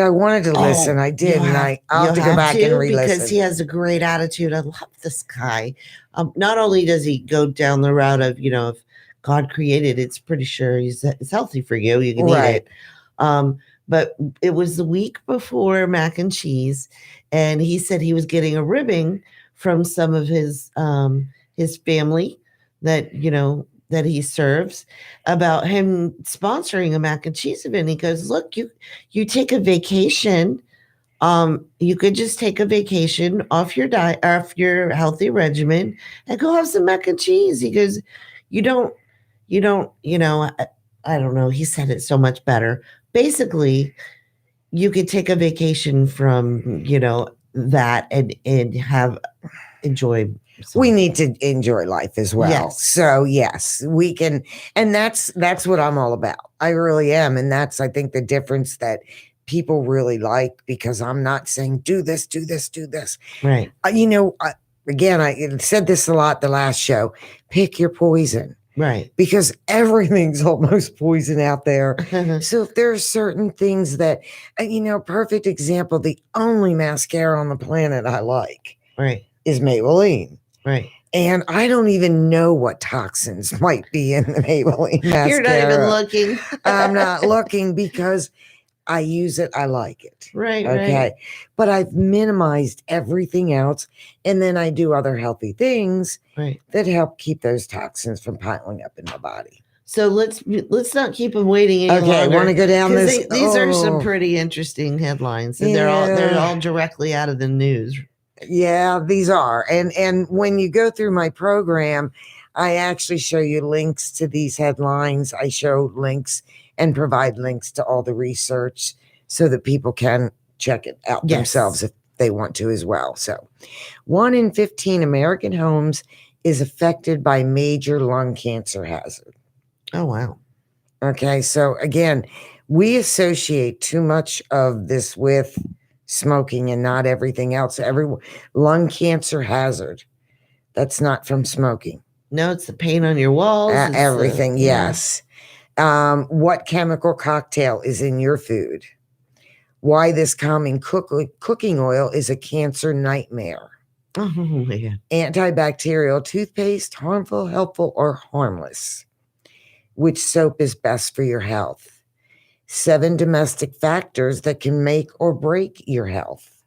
wanted to listen. I did. I'll have to go back and re-listen. Because he has a great attitude. I love this guy. Not only does he go down the route of, if God created, it's pretty sure it's healthy for you. You can eat it. But it was the week before mac and cheese, and he said he was getting a ribbing from some of his family that he serves about him sponsoring a mac and cheese event. He goes, look, you take a vacation. You could just take a vacation off your diet, off your healthy regimen, and go have some mac and cheese. He goes, I don't know. He said it so much better. Basically, you could take a vacation from, that and enjoy. We need to enjoy life as well. Yes. So yes, we can. And that's what I'm all about. I really am. And that's, I think, the difference that people really like, because I'm not saying do this, do this, do this. Right. Again, I said this a lot the last show, pick your poison. Right. Because everything's almost poison out there. So if there are certain things that, perfect example, the only mascara on the planet I like is Maybelline. Right. And I don't even know what toxins might be in the Maybelline mascara. You're not even looking. I'm not looking, because I use it. I like it. Right. Okay. Right. But I've minimized everything else. And then I do other healthy things that help keep those toxins from piling up in my body. So let's not keep them waiting any longer. Okay, want to go down this? These are some pretty interesting headlines, and they're all directly out of the news. Yeah, these are. And when you go through my program, I actually show you links to these headlines. I show links and provide links to all the research so that people can check it out themselves if they want to as well. So 1 in 15 American homes is affected by major lung cancer hazard. Oh, wow. Okay. So again, we associate too much of this with smoking and not everything else. Lung cancer hazard. That's not from smoking. No, it's the paint on your walls. Everything. Yes. What chemical cocktail is in your food? Why this common cooking oil is a cancer nightmare. Oh, man. Antibacterial toothpaste, harmful, helpful, or harmless. which soap is best for your health. 7 domestic factors that can make or break your health.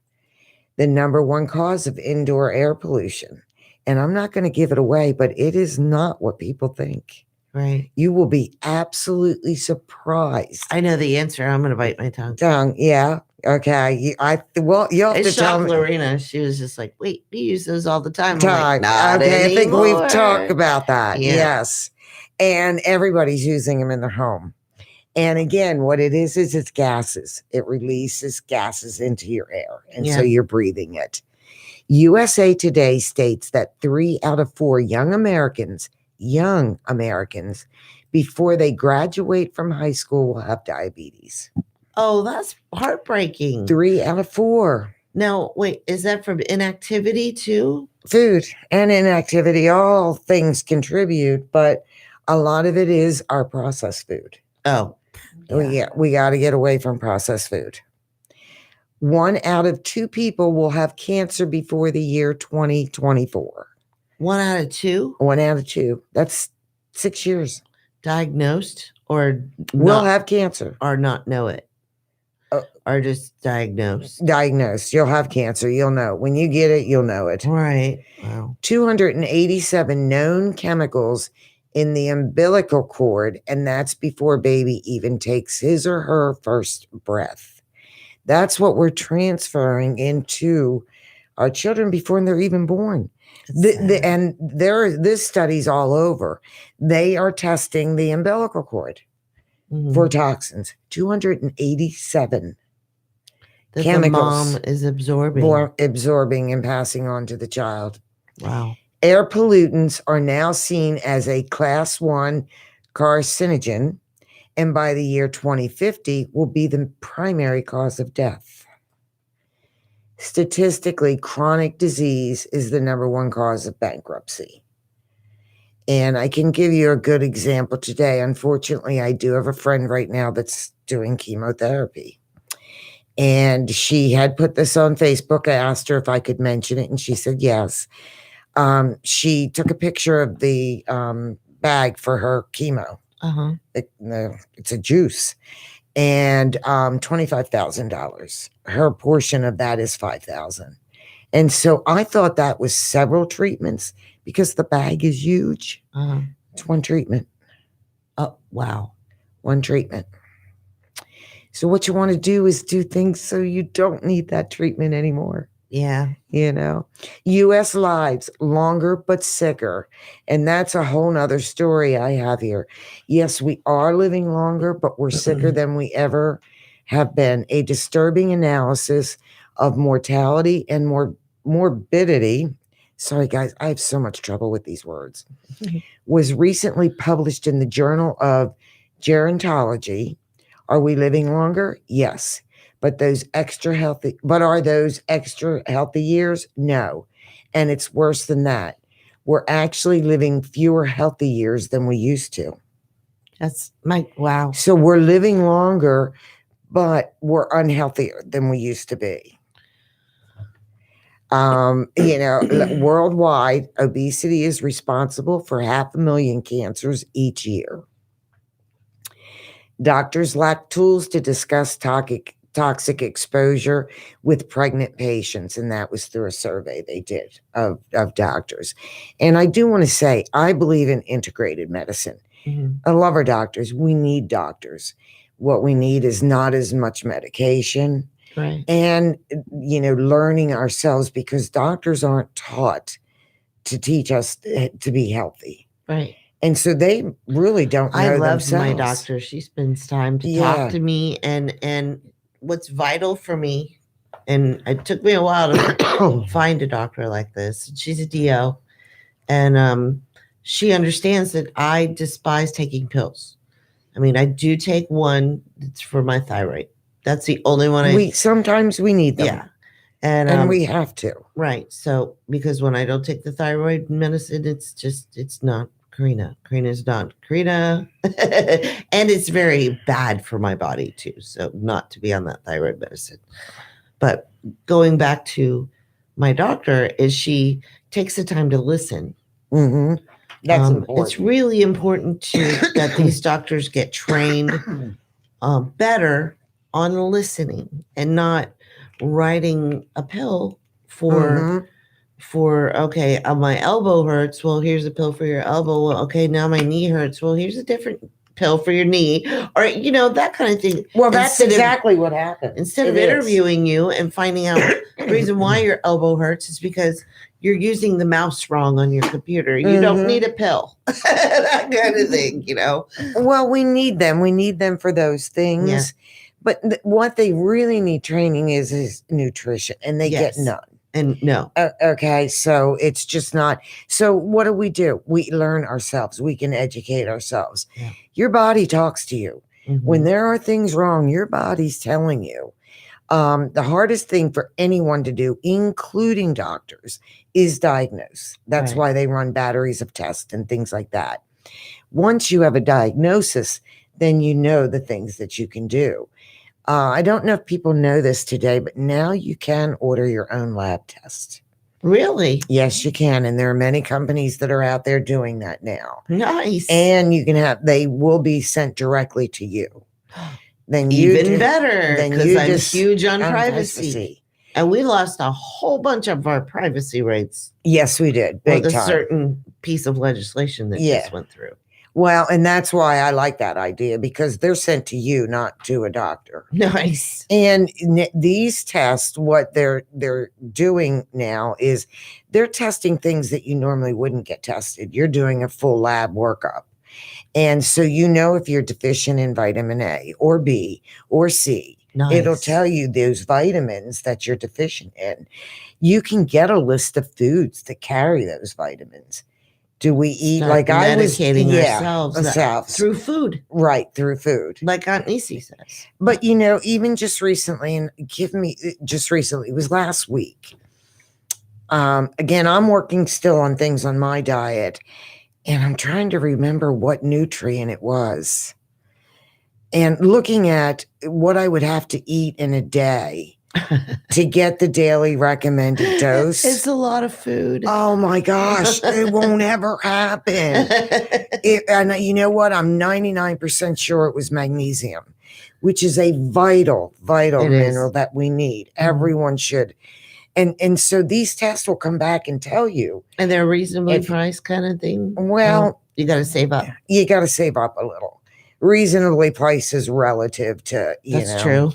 The number one cause of indoor air pollution. And I'm not going to give it away, but it is not what people think. Right. You will be absolutely surprised. I know the answer. I'm going to bite my tongue. Yeah. Okay. You'll have to tell me. Lorena. She was just like, wait, we use those all the time. I'm like, not okay. anymore. I think we've talked about that. Yeah. Yes. And everybody's using them in their home. And again, what it is it's gases. It releases gases into your air. And so you're breathing it. USA Today states that 3 out of 4 young Americans, before they graduate from high school will have diabetes. Oh, that's heartbreaking. 3 out of 4. Now, wait, is that from inactivity too? Food and inactivity, all things contribute, but a lot of it is our processed food. Oh. Yeah. We got to get away from processed food. 1 out of 2 people will have cancer before the year 2024. 1 out of 2? 1 out of 2. That's 6 years. Diagnosed or will have cancer. Or not know it. Or just diagnosed. Diagnosed. You'll have cancer. You'll know. When you get it, you'll know it. Right. Wow. 287 known chemicals in the umbilical cord, and that's before baby even takes his or her first breath. That's what we're transferring into our children before they're even born. And this study's all over. They are testing the umbilical cord for toxins. 287 that chemicals the mom is absorbing and passing on to the child. Wow. Air pollutants are now seen as a class 1 carcinogen, and by the year 2050 will be the primary cause of death. Statistically, chronic disease is the number 1 cause of bankruptcy. And I can give you a good example today. Unfortunately, I do have a friend right now that's doing chemotherapy. And she had put this on Facebook. I asked her if I could mention it, and she said yes. She took a picture of the bag for her chemo. Uh-huh. It's a juice. And $25,000. Her portion of that is $5,000. And so I thought that was several treatments because the bag is huge. Uh-huh. It's 1 treatment. Oh, wow. 1 treatment. So what you want to do is do things so you don't need that treatment anymore. Yeah. You know, U.S. lives longer but sicker. And that's a whole nother story I have here. Yes, we are living longer, but we're sicker than we ever have been. A disturbing analysis of mortality and morbidity. Sorry, guys, I have so much trouble with these words. Was recently published in the Journal of Gerontology. Are we living longer? Yes. But are those extra healthy years? No. And it's worse than that. We're actually living fewer healthy years than we used to. Wow. So we're living longer, but we're unhealthier than we used to be. Worldwide, obesity is responsible for 500,000 cancers each year. Doctors lack tools to discuss toxic exposure with pregnant patients, and that was through a survey they did of doctors. And I do want to say, I believe in integrated medicine. Mm-hmm. I love our doctors. We need doctors. What we need is not as much medication. Right. And, learning ourselves, because doctors aren't taught to teach us to be healthy. Right. And so they really don't know I love themselves. my doctor. She spends time to talk to me, and what's vital for me, and it took me a while to find a doctor like this. She's a DO, and she understands that I despise taking pills. I mean, I do take one that's for my thyroid. That's the only one sometimes we need them. Yeah. And we have to. Right. So, because when I don't take the thyroid medicine, it's not Karena. Karena is not Karena. And it's very bad for my body too. So not to be on that thyroid medicine. But going back to my doctor, is she takes the time to listen. Mm-hmm. That's It's important. really important that these doctors get trained better on listening and not writing a pill for okay, my elbow hurts. Well, here's a pill for your elbow. Well, okay, now my knee hurts. Well, here's a different pill for your knee, or that kind of thing. Well, that's exactly what happened. Instead of interviewing you and finding out the reason why your elbow hurts is because you're using the mouse wrong on your computer. You don't need a pill. That kind of thing, Well, we need them. We need them for those things. Yeah. But what they really need training is nutrition, and they get none. And no. Okay, so it's just not. So what do? We learn ourselves. We can educate ourselves. Yeah. Your body talks to you. When there are things wrong, your body's telling you. The hardest thing for anyone to do, including doctors, is diagnose. That's why they run batteries of tests and things like that. Once you have a diagnosis, then you know the things that you can do. I don't know if people know this today, but now you can order your own lab test. Really? Yes, you can. And there are many companies that are out there doing that now. Nice. And they will be sent directly to you. Then Even better, because I'm huge on privacy. And we lost a whole bunch of our privacy rights. Yes, we did. Big with a time. certain piece of legislation that just went through. Well, and that's why I like that idea, because they're sent to you, not to a doctor. Nice. And these tests, what they're doing now is they're testing things that you normally wouldn't get tested. You're doing a full lab workup. And so if you're deficient in vitamin A or B or C. Nice. It'll tell you those vitamins that you're deficient in. You can get a list of foods that carry those vitamins. Do we eat Start medicating ourselves through food? Right, through food. Like Aunt Nisi says. But even just recently, it was last week. Again, I'm working still on things on my diet, and I'm trying to remember what nutrient it was. And looking at what I would have to eat in a day to get the daily recommended dose. It's a lot of food. Oh my gosh, it won't ever happen. And you know what? I'm 99% sure it was magnesium, which is a vital mineral that we need. Everyone should. And so these tests will come back and tell you. And they're reasonably priced kind of thing? Well, you got to save up. You got to save up a little. Reasonably priced is relative to, That's true.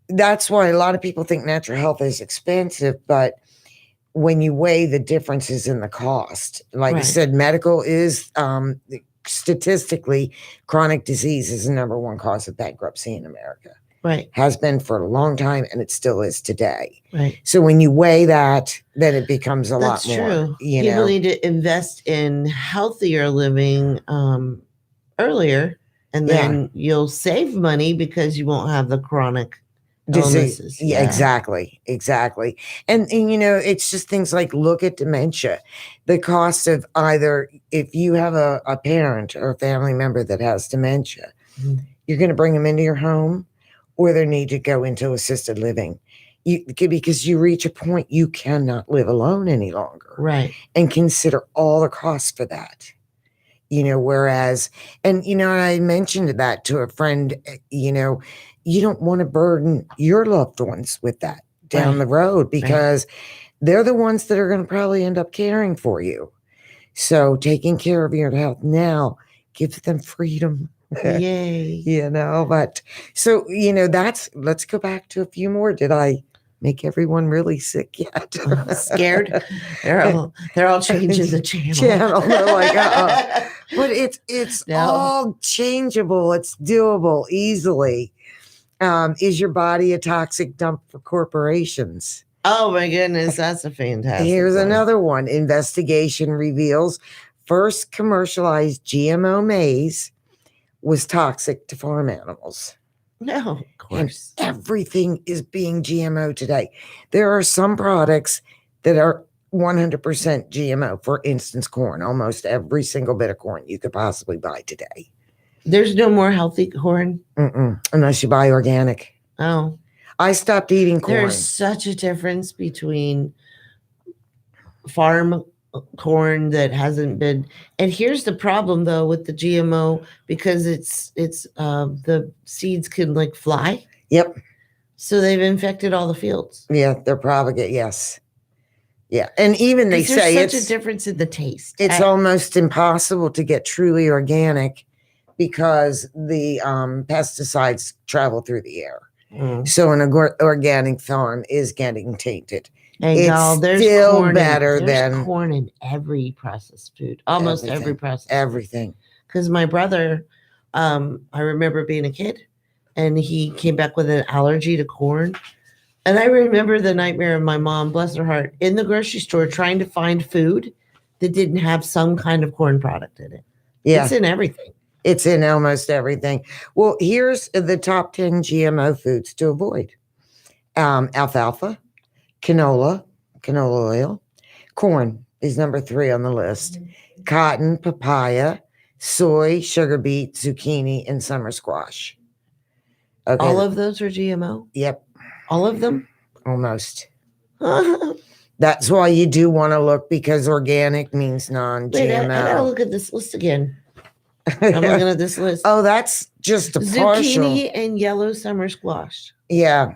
That's why a lot of people think natural health is expensive, but when you weigh the differences in the cost, like I said, medical is statistically, chronic disease is the number one cause of bankruptcy in America. Right. Has been for a long time, and it still is today. Right. So when you weigh that, then it becomes a lot more. That's true. People need to invest in healthier living earlier, and then you'll save money because you won't have the chronic illnesses. Yeah, exactly. And it's just things like, look at dementia. The cost of either, if you have a parent or a family member that has dementia, you're going to bring them into your home, or they need to go into assisted living. Because you reach a point you cannot live alone any longer. Right. And consider all the costs for that. Whereas, I mentioned that to a friend, you don't want to burden your loved ones with that down the road, because they're the ones that are going to probably end up caring for you. So taking care of your health now gives them freedom. Yay. But so, let's go back to a few more. Did I make everyone really sick yet? Scared? They're all changing the channel. They're like, but it's all changeable. It's doable easily. Is your body a toxic dump for corporations? Oh my goodness, that's a fantastic Here's another one. Investigation reveals first commercialized GMO maize was toxic to farm animals. No, of course. And everything is being GMO today. There are some products that are 100% GMO. For instance, corn. Almost every single bit of corn you could possibly buy today. There's no more healthy corn? Unless you buy organic. Oh. I stopped eating corn. There's such a difference between farm corn that hasn't been. And here's the problem though with the GMO, because it's the seeds can like fly. Yep. So they've infected all the fields. Yeah, they're propagate. Yes. Yeah, and even they say there's such it's a difference in the taste. It's almost impossible to get truly organic because the pesticides travel through the air. So an organic farm is getting tainted. And it's y'all, there's still corn better there's than corn in every processed food, almost every processed everything. Because my brother, I remember being a kid, and he came back with an allergy to corn. And I remember the nightmare of my mom, bless her heart, in the grocery store trying to find food that didn't have some kind of corn product in it. Yeah. It's in everything. It's in almost everything. Well, here's the top 10 GMO foods to avoid. Alfalfa, canola oil, corn is number 3 on the list, cotton, papaya, soy, sugar beet, zucchini, and summer squash. Okay. All of those are GMO? Yep. All of them? Almost. That's why you do want to look, because organic means non-GMO. Wait, I gotta look at this list again. I'm looking at this list. Oh, that's just a partial. Zucchini and yellow summer squash. Yeah.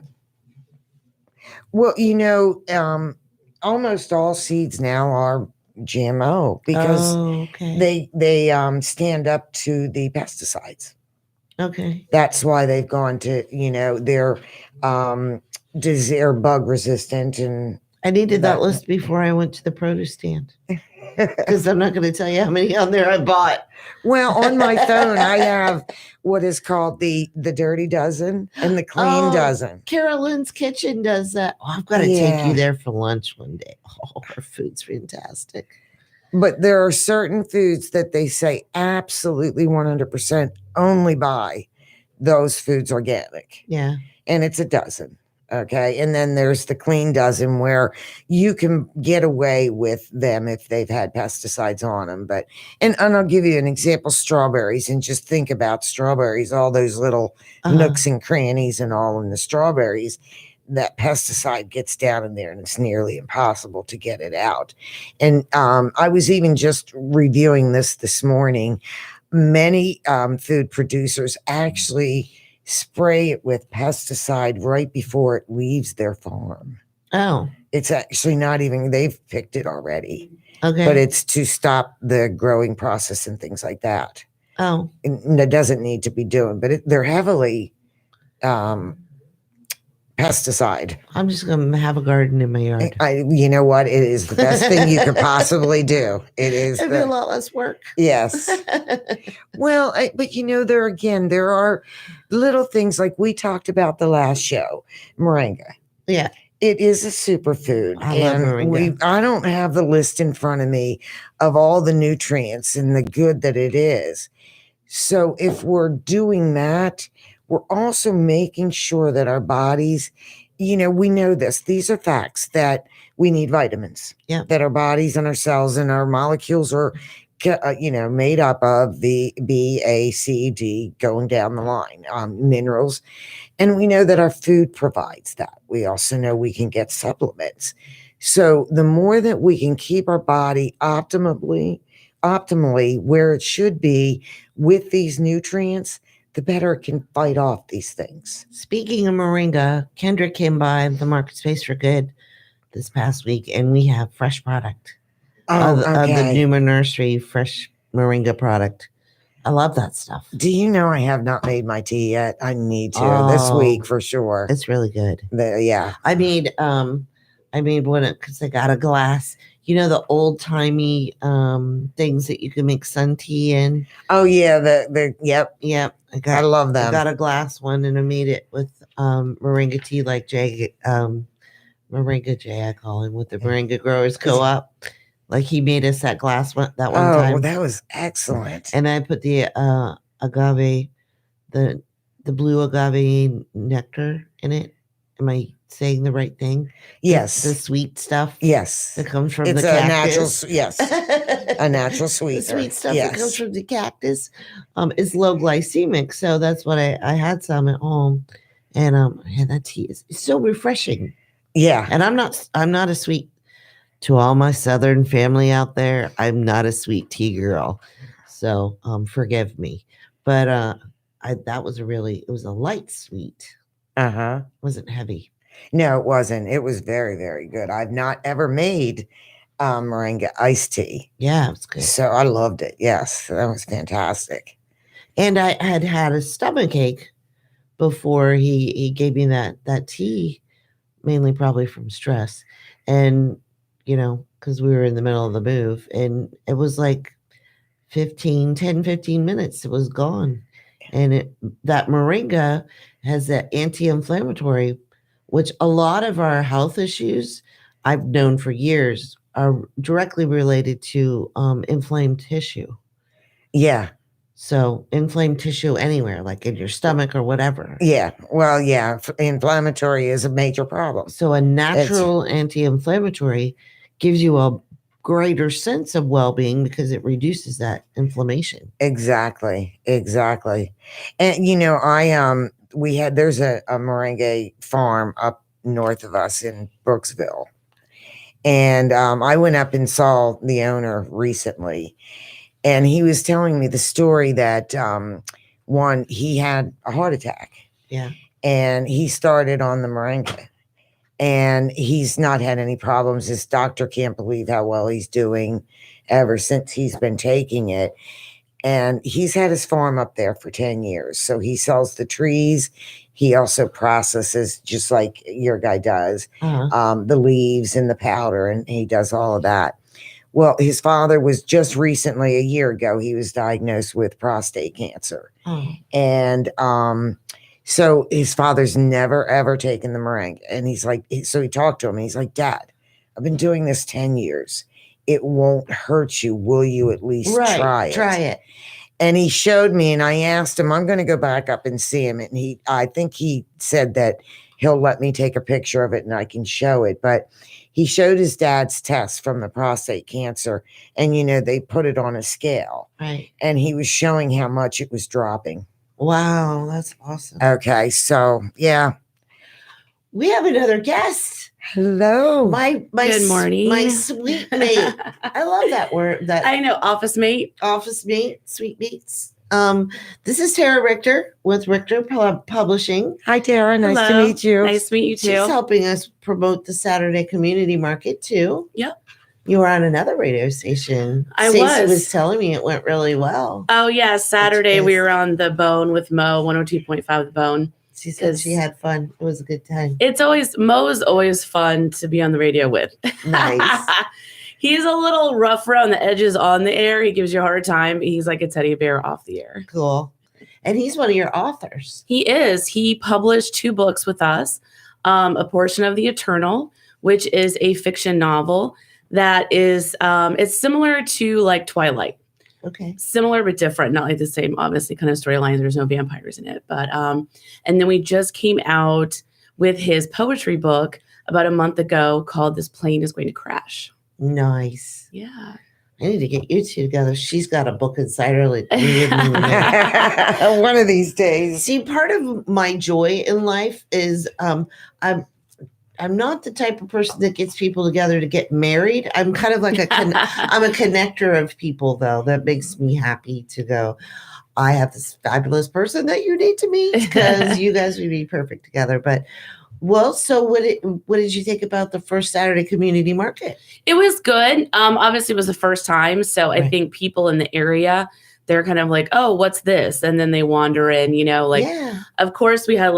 Well, almost all seeds now are GMO because they stand up to the pesticides. Okay. That's why they've gone to, they're bug resistant. And I needed that list before I went to the produce stand, because I'm not going to tell you how many on there I bought. Well, on my phone, I have what is called the Dirty Dozen and the Clean Dozen. Carolyn's Kitchen does that. Oh, I've got to take you there for lunch one day. Oh, her food's fantastic. But there are certain foods that they say absolutely 100% only buy those foods organic. Yeah. And it's a dozen. Okay. And then there's the Clean Dozen where you can get away with them if they've had pesticides on them. And I'll give you an example, strawberries, and just think about strawberries, all those little nooks and crannies and all in the strawberries. That pesticide gets down in there and it's nearly impossible to get it out. And I was even just reviewing this morning. Many food producers actually spray it with pesticide right before it leaves their farm. Oh. It's actually not even, they've picked it already. Okay. But it's to stop the growing process and things like that. Oh. And it doesn't need to be doing, but they're heavily pesticide. I'm just going to have a garden in my yard. You know what? It is the best thing you could possibly do. It is. It'd be a lot less work. Yes. Well, but there are little things like we talked about the last show, moringa. Yeah. It is a superfood. I love moringa. I don't have the list in front of me of all the nutrients and the good that it is. So if we're doing that, we're also making sure that our bodies, we know this. These are facts that we need vitamins. Yeah. That our bodies and our cells and our molecules are, made up of the B, A, C, D, going down the line, minerals. And we know that our food provides that. We also know we can get supplements. So the more that we can keep our body optimally where it should be with these nutrients, the better it can fight off these things. Speaking of moringa, Kendra came by the MarketSpace For Good this past week, and we have fresh product of the Numa Nursery fresh moringa product. I love that stuff. Do you know I have not made my tea yet? I need to this week for sure. It's really good. Yeah. I made one because I got a glass. The old timey things that you can make sun tea in. Oh yeah, yep. I love them. I got a glass one and I made it with moringa tea, like Moringa J, I call him, with the Moringa Growers Co-op. Like he made us that glass one time. Oh, that was excellent. And I put the agave, the blue agave nectar in it. Am I saying the right thing? Yes. The sweet stuff. Yes. That comes from it's the cactus. A natural sweetener. The sweet stuff that comes from the cactus is low glycemic. So that's what I had some at home. And that tea is so refreshing. Yeah. And I'm not a sweet To all my Southern family out there, I'm not a sweet tea girl, so forgive me. But that was it was a light sweet. Wasn't heavy. No, it wasn't. It was very, very good. I've not ever made moringa iced tea. Yeah, it was good. So I loved it. Yes, that was fantastic. And I had a stomach ache before he gave me that tea, mainly probably from stress. And, because we were in the middle of the move, and it was like 15 minutes, it was gone. And that moringa has that anti-inflammatory, which a lot of our health issues I've known for years are directly related to inflamed tissue. Yeah. So inflamed tissue anywhere, like in your stomach or whatever. Yeah. Well, yeah. Inflammatory is a major problem. So a natural anti-inflammatory gives you a greater sense of well-being because it reduces that inflammation. Exactly. And there's a moringa farm up north of us in Brooksville. And I went up and saw the owner recently. And he was telling me the story that he had a heart attack. Yeah. And he started on the moringa. And he's not had any problems. His doctor can't believe how well he's doing ever since he's been taking it. And he's had his farm up there for 10 years. So he sells the trees. He also processes, just like your guy does, the leaves and the powder. And he does all of that. Well, his father was just recently, a year ago, he was diagnosed with prostate cancer. And so his father's never, ever taken the moringa. And he's like, so he talked to him. And he's like, Dad, I've been doing this 10 years. It won't hurt you. Will you at least try it? Try it. And he showed me, and I asked him, I'm going to go back up and see him. And I think he said that he'll let me take a picture of it and I can show it. But he showed his dad's test from the prostate cancer, and, they put it on a scale. Right. And he was showing how much it was dropping. Wow, that's awesome. Okay, so, yeah. We have another guest. Hello. My Good morning. My sweet mate. I love that word. I know, office mate. Office mate, sweet mates. This is Tara Richter with Richter Publishing. Hi, Tara. Nice to meet you. Nice to meet you too. She's helping us promote the Saturday Community Market too. Yep. You were on another radio station. I Stacey was telling me it went really well. Oh yeah, Saturday we were on the Bone with Mo, 102.5 The Bone. She said she had fun. It was a good time. Mo is always fun to be on the radio with. Nice. He's a little rough around the edges on the air. He gives you a hard time. He's like a teddy bear off the air. Cool. And he's one of your authors. He is. He published 2 books with us. A Portion of the Eternal, which is a fiction novel that is, it's similar to like Twilight. Okay. Similar but different, not like the same, obviously, kind of storyline. There's no vampires in it. But, and then we just came out with his poetry book about a month ago called This Plane is Going to Crash. Nice. Yeah. I need to get you two together. She's got a book inside her. Like, one of these days. See, part of my joy in life is I'm not the type of person that gets people together to get married. I'm kind of like I'm a connector of people, though. That makes me happy to go, I have this fabulous person that you need to meet because you guys would be perfect together. But well, so what did you think about the first Saturday Community Market? It was good. Obviously, it was the first time. So I think people in the area, they're kind of like, oh, what's this? And then they wander in, of course, we had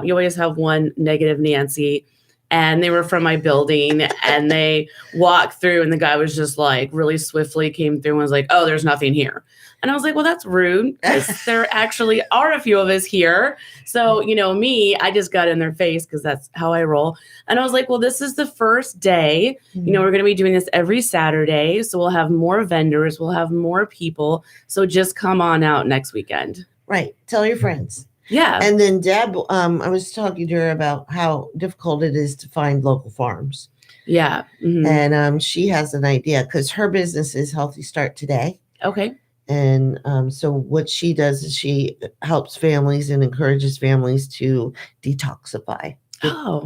you always have one negative Nancy. And they were from my building and they walked through and the guy was just like really swiftly came through and was like, oh, there's nothing here. And I was like, well, that's rude because there actually are a few of us here. So, me, I just got in their face because that's how I roll. And I was like, well, this is the first day. We're going to be doing this every Saturday. So we'll have more vendors. We'll have more people. So just come on out next weekend. Right. Tell your friends. Yeah. And then Deb, I was talking to her about how difficult it is to find local farms. Yeah. Mm-hmm. And she has an idea because her business is Healthy Start Today. Okay. And so what she does is she helps families and encourages families to detoxify,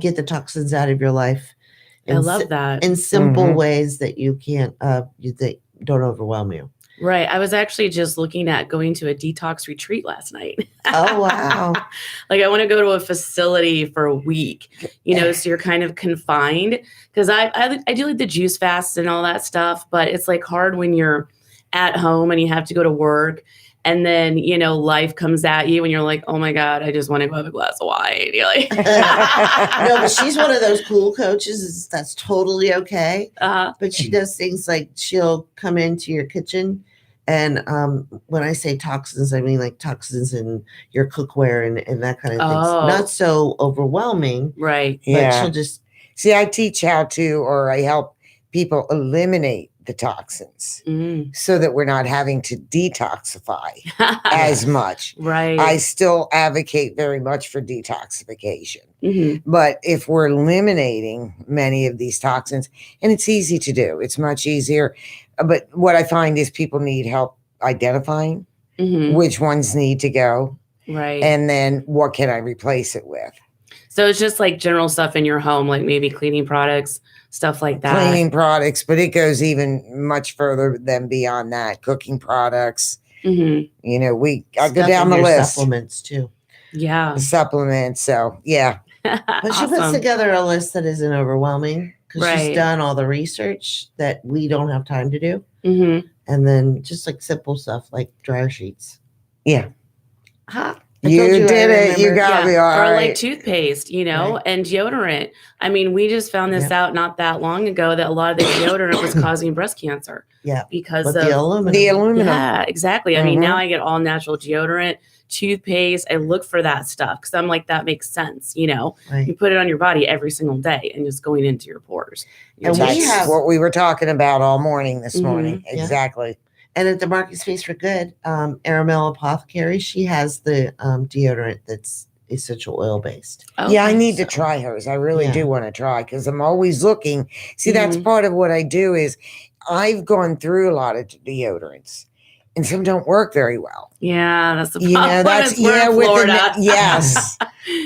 get the toxins out of your life I love that. In simple Mhm. ways that you can't, that don't overwhelm you. Right. I was actually just looking at going to a detox retreat last night. Oh, wow. Like I want to go to a facility for a week, so you're kind of confined because I do like the juice fasts and all that stuff, but it's like hard when you're at home and you have to go to work and then, life comes at you and you're like, oh my God, I just want to go have a glass of wine. You're like, No, but she's one of those cool coaches. That's totally okay. But she does things like she'll come into your kitchen. And when I say toxins, I mean like toxins in your cookware and that kind of things. Not so overwhelming. Right. But she'll just. See, I teach how to, or I help people eliminate the toxins so that we're not having to detoxify as much. Right. I still advocate very much for detoxification. But if we're eliminating many of these toxins, and it's easy to do, it's much easier. But what I find is people need help identifying which ones need to go. Right. And then what can I replace it with? So it's just like general stuff in your home, like maybe cleaning products, stuff like that. Cleaning products, but it goes even much further than beyond that. Cooking products. I'll go down the list. Supplements too. Yeah. Supplements. So yeah. But she puts together a list that isn't overwhelming because she's done all the research that we don't have time to do. And then just like simple stuff like dryer sheets. Yeah. You did it. You got me all or right. like toothpaste, and deodorant. I mean, we just found this out not that long ago that a lot of the deodorant was causing breast cancer. Yeah. Because With of the aluminum. The aluminum. Yeah, exactly. I mean, now I get all natural deodorant, toothpaste. I look for that stuff because I'm like, that makes sense. Right. You put it on your body every single day and it's going into your pores. And that's what we were talking about all morning this morning. Yeah. Exactly. And at the MarketSpace For Good, Aramel Apothecary, she has the deodorant that's essential oil based. Yeah, I need to try hers. I really do want to try because I'm always looking. See, that's part of what I do is I've gone through a lot of deodorants and some don't work very well. Yeah, that's the problem. That's with Florida. Yes,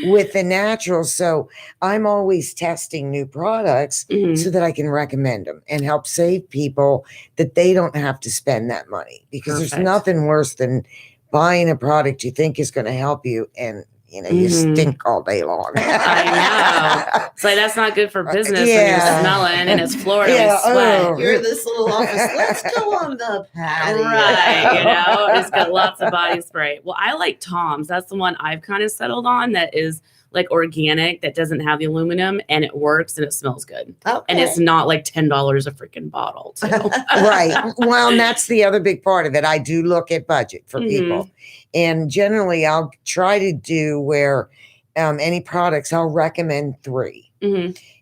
with the naturals. So I'm always testing new products so that I can recommend them and help save people that they don't have to spend that money because there's nothing worse than buying a product you think is going to help you and you stink all day long. I know. It's like that's not good for business when you're smelling and it's Florida. We sweat. You're in this little office. Let's go on the patio. Right. It's got lots of body spray. Well, I like Tom's. That's the one I've kind of settled on that is like organic, that doesn't have the aluminum and it works and it smells good. Okay. And it's not like $10 a freaking bottle. Too. Right. Well, and that's the other big part of it. I do look at budget for people. And generally, I'll try to do where any products, I'll recommend 3.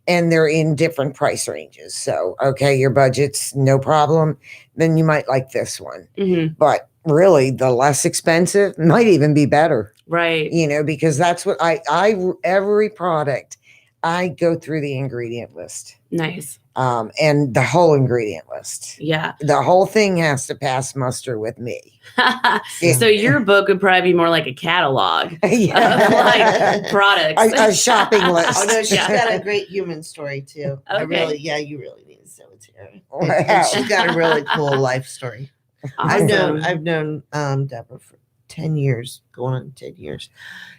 And they're in different price ranges. So, okay, your budget's no problem. Then you might like this one. But really, the less expensive might even be better. Right. Because that's what every product, I go through the ingredient list. Nice. And the whole ingredient list. Yeah. The whole thing has to pass muster with me. So your book would probably be more like a catalog of like products. A shopping list. Oh no, she's got a great human story too. Okay. You really need to send it to her. And she's got a really cool life story. Awesome. I've known Debra for 10 years, going on 10 years.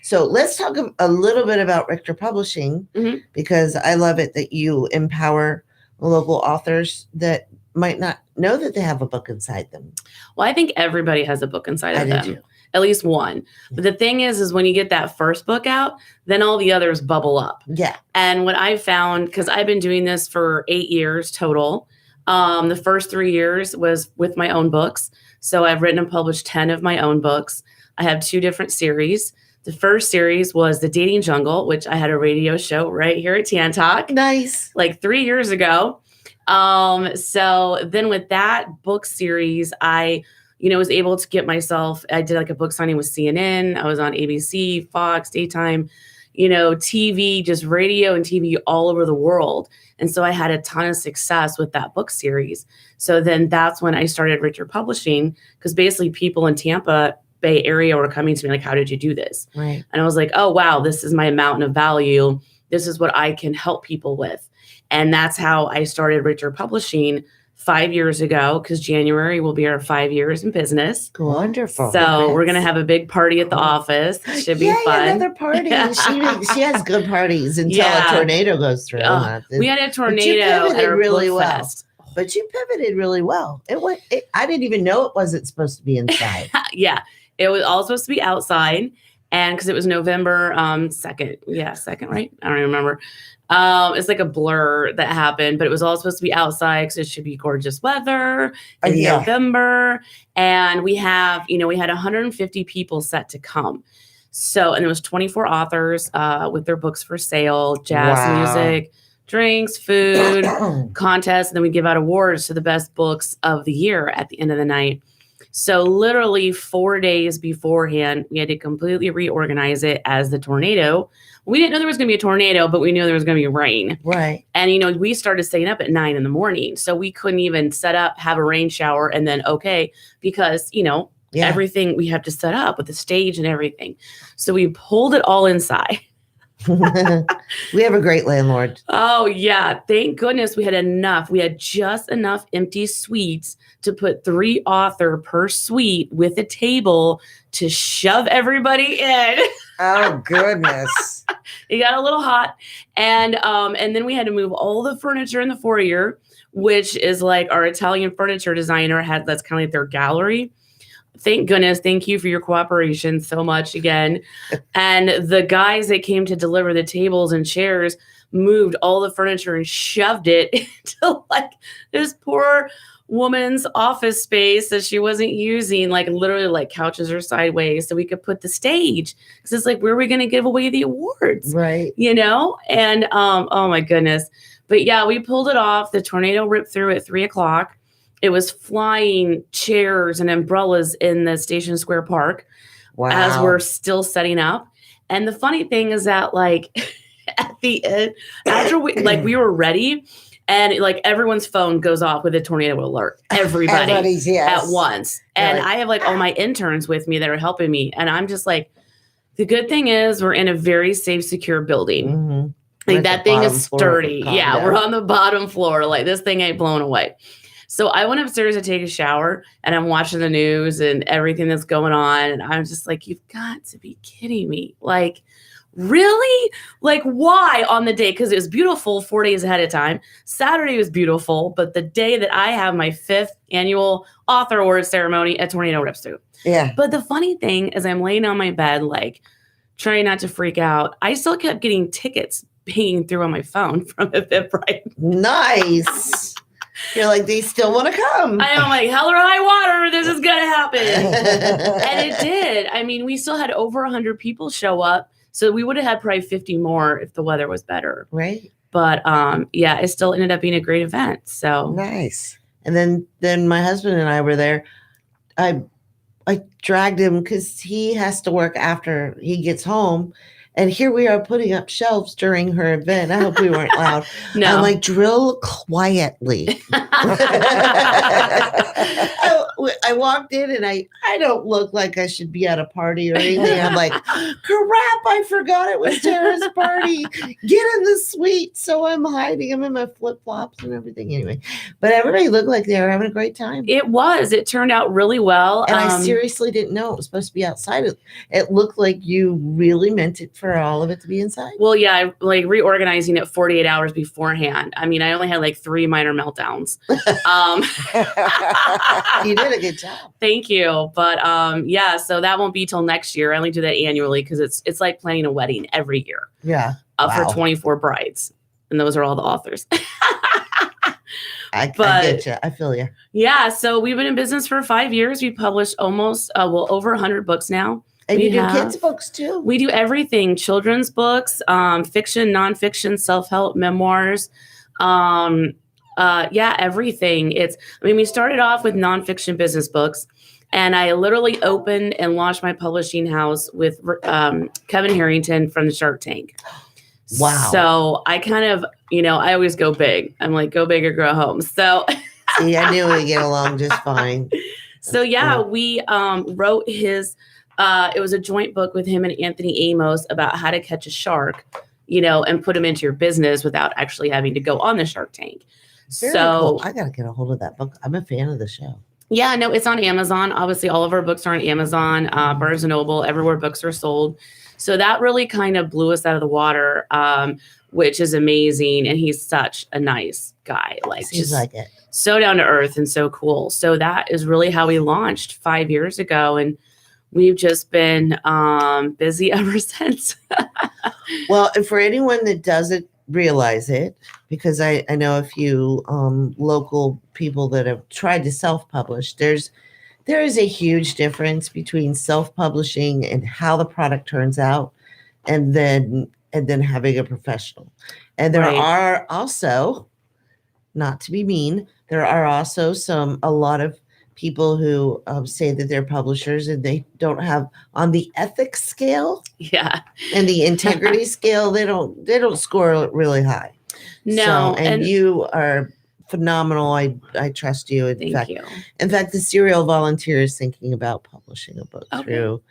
So let's talk a little bit about Richter Publishing because I love it that you empower local authors that might not know that they have a book inside them. Well, I think everybody has a book inside of them. Too. At least one. But the thing is when you get that first book out, then all the others bubble up. Yeah. And what I've found, because I've been doing this for 8 years total, the first 3 years was with my own books. So I've written and published 10 of my own books. I have 2 different series. The first series was The Dating Jungle, which I had a radio show right here at Tan Talk. Nice. Like 3 years ago. So then with that book series, I, was able to get myself, I did like a book signing with CNN. I was on ABC, Fox, Daytime, TV, just radio and TV all over the world. And so I had a ton of success with that book series. So then that's when I started Richter Publishing, because basically people in Tampa Bay area were coming to me like, how did you do this? Right. And I was like, oh, wow, this is my mountain of value. this is what I can help people with. And that's how I started Richer Publishing 5 years ago, because January will be our 5 years in business. Wonderful. So we're going to have a big party at the office. Should be fun. Another party. She has good parties until a tornado goes through. We had a tornado at our really book well. fest. But you pivoted really well. I didn't even know it wasn't supposed to be inside. Yeah, it was all supposed to be outside, and because it was November 2nd. Yeah, 2nd, right? I don't even remember. It's like a blur that happened, but it was all supposed to be outside because it should be gorgeous weather in November. And we had 150 people set to come. So, and there was 24 authors with their books for sale, jazz music, drinks, food, contests. And then we give out awards to the best books of the year at the end of the night. So literally 4 days beforehand, we had to completely reorganize it as the tornado. We didn't know there was going to be a tornado, but we knew there was going to be rain. Right. And, we started staying up at 9 a.m. So we couldn't even set up, have a rain shower, and then, because, everything we have to set up with the stage and everything. So we pulled it all inside. We have a great landlord. Oh, yeah. Thank goodness we had enough. We had just enough empty suites to put 3 author per suite with a table to shove everybody in. Oh, goodness. It got a little hot. And then we had to move all the furniture in the foyer, which is like our Italian furniture designer that's kind of like their gallery. Thank goodness. Thank you for your cooperation so much again. And the guys that came to deliver the tables and chairs moved all the furniture and shoved it into like this poor woman's office space that she wasn't using, like literally like couches are sideways so we could put the stage. Because it's like, where are we going to give away the awards? Right. And oh my goodness. But yeah, we pulled it off. The tornado ripped through at 3:00. It was flying chairs and umbrellas in the Station Square Park as we're still setting up. And the funny thing is that like at the end, after we were ready, and like everyone's phone goes off with a tornado alert. Everybody at once. And I have like all my interns with me that are helping me. And I'm just like, the good thing is we're in a very safe, secure building. Mm-hmm. Like that thing is sturdy. Yeah, we're on the bottom floor. Like this thing ain't blown away. So I went upstairs to take a shower and I'm watching the news and everything that's going on. And I'm just like, you've got to be kidding me. Like, really? Like, why on the day? Because it was beautiful 4 days ahead of time. Saturday was beautiful. But the day that I have my 5th annual author award ceremony, a tornado rips through. Yeah. But the funny thing is I'm laying on my bed, like trying not to freak out. I still kept getting tickets pinging through on my phone from Eventbrite. Nice. You're like, they still want to come. I'm like, hell or high water, this is going to happen. And it did. I mean, we still had over 100 people show up. So we would have had probably 50 more if the weather was better. Right. But yeah, it still ended up being a great event. So nice. And then my husband and I were there. I dragged him because he has to work after he gets home. And here we are putting up shelves during her event. I hope we weren't loud. No. I'm like, drill quietly. I walked in and I don't look like I should be at a party or anything. I'm like, crap, I forgot it was Tara's party. Get in the suite. So I'm hiding. I'm in my flip-flops and everything anyway. But everybody looked like they were having a great time. It was. It turned out really well. And I seriously didn't know it was supposed to be outside. It looked like you really meant it for all of it to be inside. Well, yeah, I like reorganizing it 48 hours beforehand. I mean, I only had like 3 minor meltdowns. You did a good job. Thank you. But yeah, so that won't be till next year. I only do that annually because it's like planning a wedding every year. Yeah. For 24 brides. And those are all the authors. I get you. I feel you. Yeah. So we've been in business for 5 years. We published almost, over 100 books now. And you do kids' books too? We do everything. Children's books, fiction, nonfiction, self-help, memoirs. Yeah, everything. We started off with nonfiction business books, and I literally opened and launched my publishing house with Kevin Harrington from the Shark Tank. Wow. So I kind of, I always go big. I'm like, go big or go home. So see, I knew we'd get along just fine. So yeah, we wrote his, it was a joint book with him and Anthony Amos about how to catch a shark. and put them into your business without actually having to go on the Shark Tank. Very cool. I got to get a hold of that book. I'm a fan of the show. Yeah, no, it's on Amazon. Obviously, all of our books are on Amazon, Barnes & Noble, everywhere books are sold. So that really kind of blew us out of the water, which is amazing. And he's such a nice guy. Seems like it. So down to earth and so cool. So that is really how we launched 5 years ago. And we've just been busy ever since. Well, and for anyone that doesn't realize it, because I know a few local people that have tried to self-publish, there is a huge difference between self-publishing and how the product turns out and then having a professional. And there are also, not to be mean, there are also a lot of people who say that they're publishers and they don't have on the ethics scale. Yeah. And the integrity scale, they don't score really high. No. And you are phenomenal. I trust you. Thank you. In fact, the serial volunteer is thinking about publishing a book through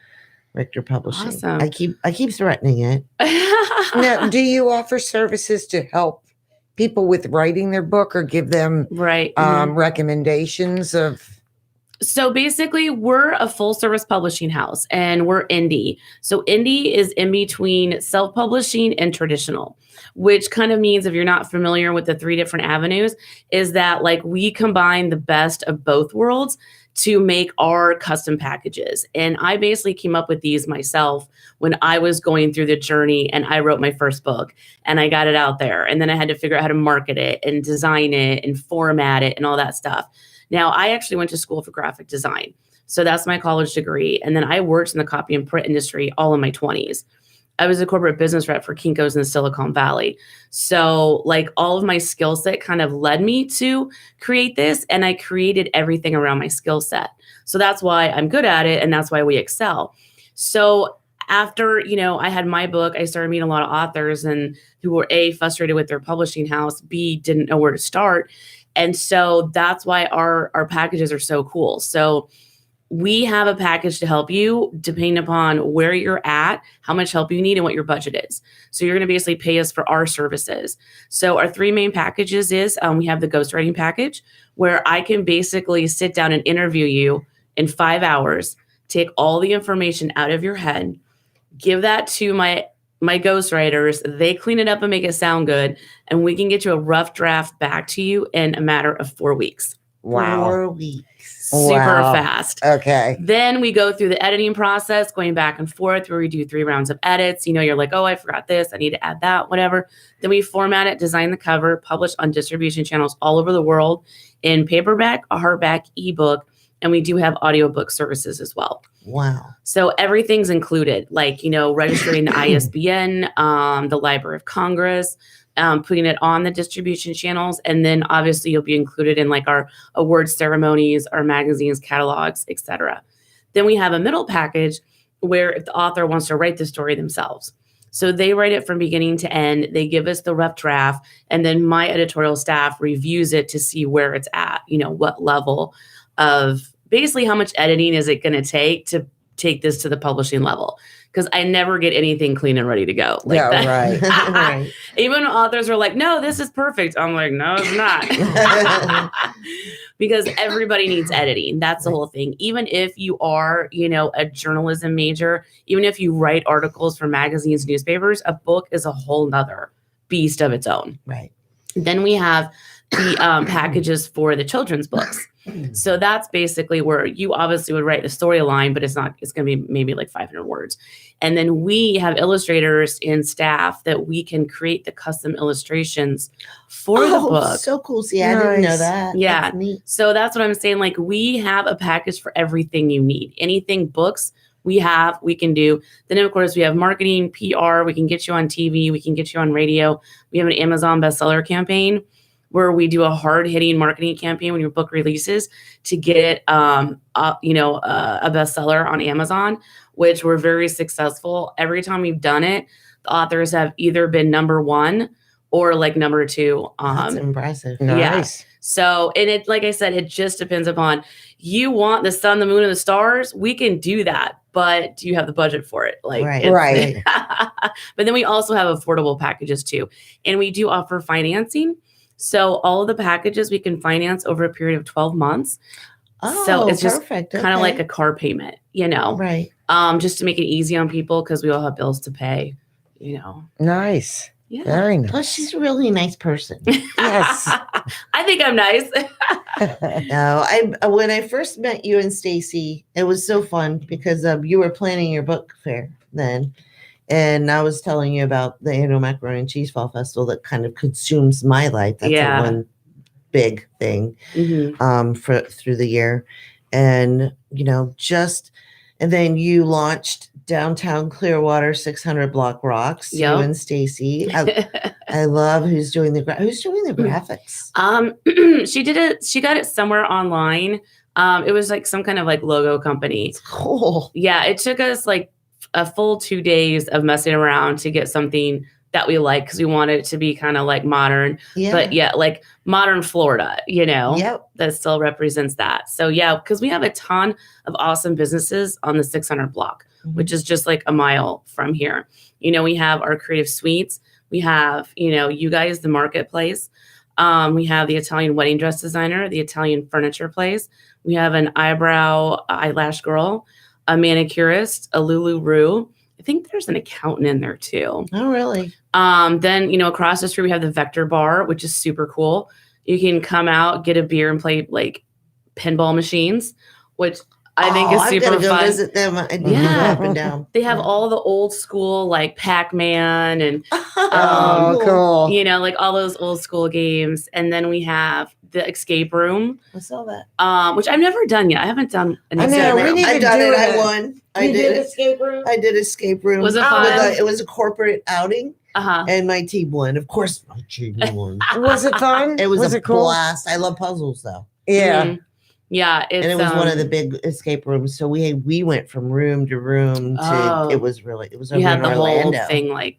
Richter Publishing. Awesome. I keep threatening it. Now, do you offer services to help people with writing their book or give them recommendations of? So basically, we're a full service publishing house and we're indie. So indie is in between self-publishing and traditional, which kind of means, if you're not familiar with the 3 different avenues, is that we combine the best of both worlds to make our custom packages. And I basically came up with these myself when I was going through the journey and I wrote my first book and I got it out there. And then I had to figure out how to market it and design it and format it and all that stuff. Now, I actually went to school for graphic design. So that's my college degree. And then I worked in the copy and print industry all in my 20s. I was a corporate business rep for Kinko's in the Silicon Valley. So all of my skill set kind of led me to create this. And I created everything around my skill set. So that's why I'm good at it. And that's why we excel. So after, I had my book, I started meeting a lot of authors and who were A, frustrated with their publishing house, B, didn't know where to start. And so that's why our packages are so cool. So we have a package to help you depending upon where you're at, how much help you need, and what your budget is. So you're going to basically pay us for our services. So our 3 main packages is we have the ghostwriting package, where I can basically sit down and interview you in 5 hours, take all the information out of your head, give that to my ghostwriters, they clean it up and make it sound good, and we can get you a rough draft back to you in a matter of 4 weeks. Wow. 4 weeks. Super fast. Okay. Then we go through the editing process, going back and forth, where we do 3 rounds of edits. You're like, oh, I forgot this, I need to add that, whatever. Then we format it, design the cover, publish on distribution channels all over the world in paperback, a hardback, ebook, and we do have audiobook services as well. Wow. So everything's included, registering the ISBN, the Library of Congress, putting it on the distribution channels. And then obviously you'll be included in our award ceremonies, our magazines, catalogs, etc. Then we have a middle package where if the author wants to write the story themselves. So they write it from beginning to end. They give us the rough draft, and then my editorial staff reviews it to see where it's at, what level of basically how much editing is it going to take this to the publishing level. Because I never get anything clean and ready to go like that. Right. Right. Even when authors are like, no, this is perfect. I'm like, no, it's not. Because everybody needs editing. That's the whole thing. Even if you are, a journalism major, even if you write articles for magazines, newspapers, a book is a whole nother beast of its own. Right. Then we have the packages for the children's books. So that's basically where you obviously would write the storyline, but it's going to be maybe 500 words. And then we have illustrators and staff that we can create the custom illustrations for the book. So cool. See, I didn't know that. Yeah. That's neat. So that's what I'm saying. We have a package for everything you need. Anything books we can do. Then of course we have marketing, PR. We can get you on TV. We can get you on radio. We have an Amazon bestseller campaign, where we do a hard-hitting marketing campaign when your book releases to get it, a bestseller on Amazon, which we're very successful. Every time we've done it, the authors have either been number 1 or number 2. That's impressive. Nice. Yeah. So, and it, like I said, it just depends upon, you want the sun, the moon, and the stars, we can do that. but do you have the budget for it? Like, Right. it's- But then we also have affordable packages too. And we do offer financing. So all of the packages we can finance over a period of 12 months. So it's just perfect. kind of Okay. like a car payment, Right. just to make it easy on people because we all have bills to pay, Nice. Yeah. Very nice. Plus, she's a really nice person. Yes. I think I'm nice. No, when I first met you and Stacy, it was so fun because you were planning your book fair then. And I was telling you about the annual Macaroni and Cheese Fall Festival that kind of consumes my life. That's Yeah. one big thing Mhm. for through the year. And, and then you launched Downtown Clearwater 600 Block Rocks, you Yep. and Stacy. I love who's doing the graphics. She got it somewhere online. It was like some kind of like logo company. Cool. Yeah, it took us like a full 2 days of messing around to get something that we like because we wanted it to be kind of like modern, but like modern Florida, Yep. that still represents that. So yeah, because we have a ton of awesome businesses on the 600 block, which is just like a mile from here. We have our creative suites. We have, you guys, the marketplace. We have the Italian wedding dress designer, the Italian furniture place. We have an eyelash girl, a manicurist, a Lulu. I think there's an accountant in there too. Oh, really? Then, across the street, we have the Vector Bar, which is super cool. You can come out, get a beer and play like pinball machines, which I think is super I've got to go fun. visit them. I do up and down. They have all the old school like Pac-Man and cool. like all those old school games. And then we have the escape room, I saw that. which I've never done yet. I haven't done an I know, escape we room. need I to done do it. I it. won. I You did did it. escape room? I did escape room. Was it With fun? it was a corporate outing, Uh-huh. and my team won. Of course, my team won. Was it fun? It was a it cool? blast. I love puzzles, though. Yeah. Mhm. Yeah, it's, And it was one of the big escape rooms. So we went from room to room to. Oh. It was over you had in the Orlando. whole thing like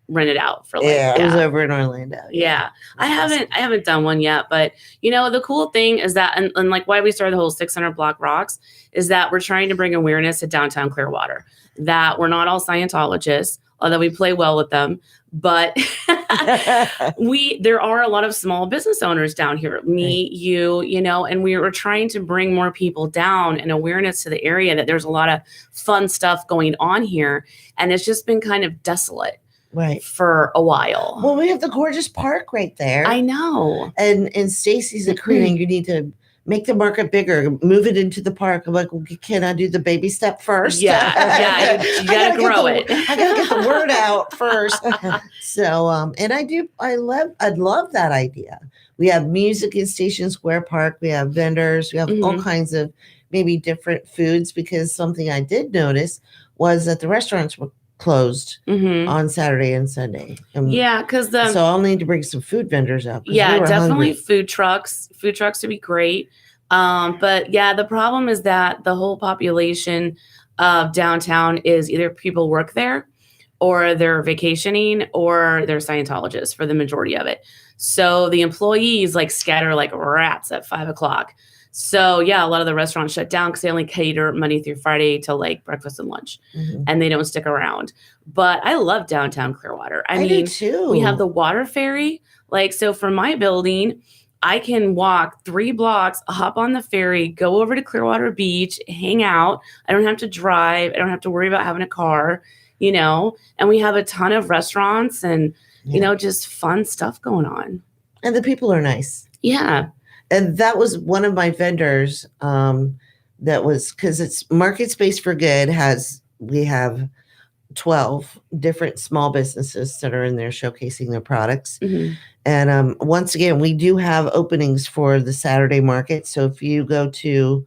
rented out for like Yeah. It was over in Orlando. Yeah. I haven't done one yet, but the cool thing is that and like why we started the whole 600 Block Rocks is that we're trying to bring awareness to Downtown Clearwater, that we're not all Scientologists, although we play well with them, but there are a lot of small business owners down here, me, you, and we were trying to bring more people down and awareness to the area that there's a lot of fun stuff going on here. And it's just been kind of desolate. Right. For a while. Well, we have the gorgeous park right there. I know. And Stacy's agreeing you need to make the market bigger, move it into the park. I'm like, well, can I do the baby step first? Yeah, you gotta grow it. I gotta get the word out first. So, and I'd love that idea. We have music in Station Square Park. We have vendors. We have all kinds of maybe different foods, because something I did notice was that the restaurants were closed on Saturday and Sunday. Yeah, because so I'll need to bring some food vendors out. Yeah, definitely food trucks. Food trucks would be great. But yeah, the problem is that the whole population of downtown is either people work there, or they're vacationing, or they're Scientologists for the majority of it. So the employees like scatter like rats at 5 o'clock. So yeah, a lot of the restaurants shut down because they only cater Monday through Friday to like breakfast and lunch, and they don't stick around. But I love downtown Clearwater. I mean, do too. We have the water ferry. Like, so from my building, I can walk 3 blocks, hop on the ferry, go over to Clearwater Beach, hang out. I don't have to drive. I don't have to worry about having a car, and we have a ton of restaurants and, just fun stuff going on. And the people are nice. Yeah. And that was one of my vendors. That was because it's MarketSpace For Good we have 12 different small businesses that are in there showcasing their products. And once again, we do have openings for the Saturday market. So if you go to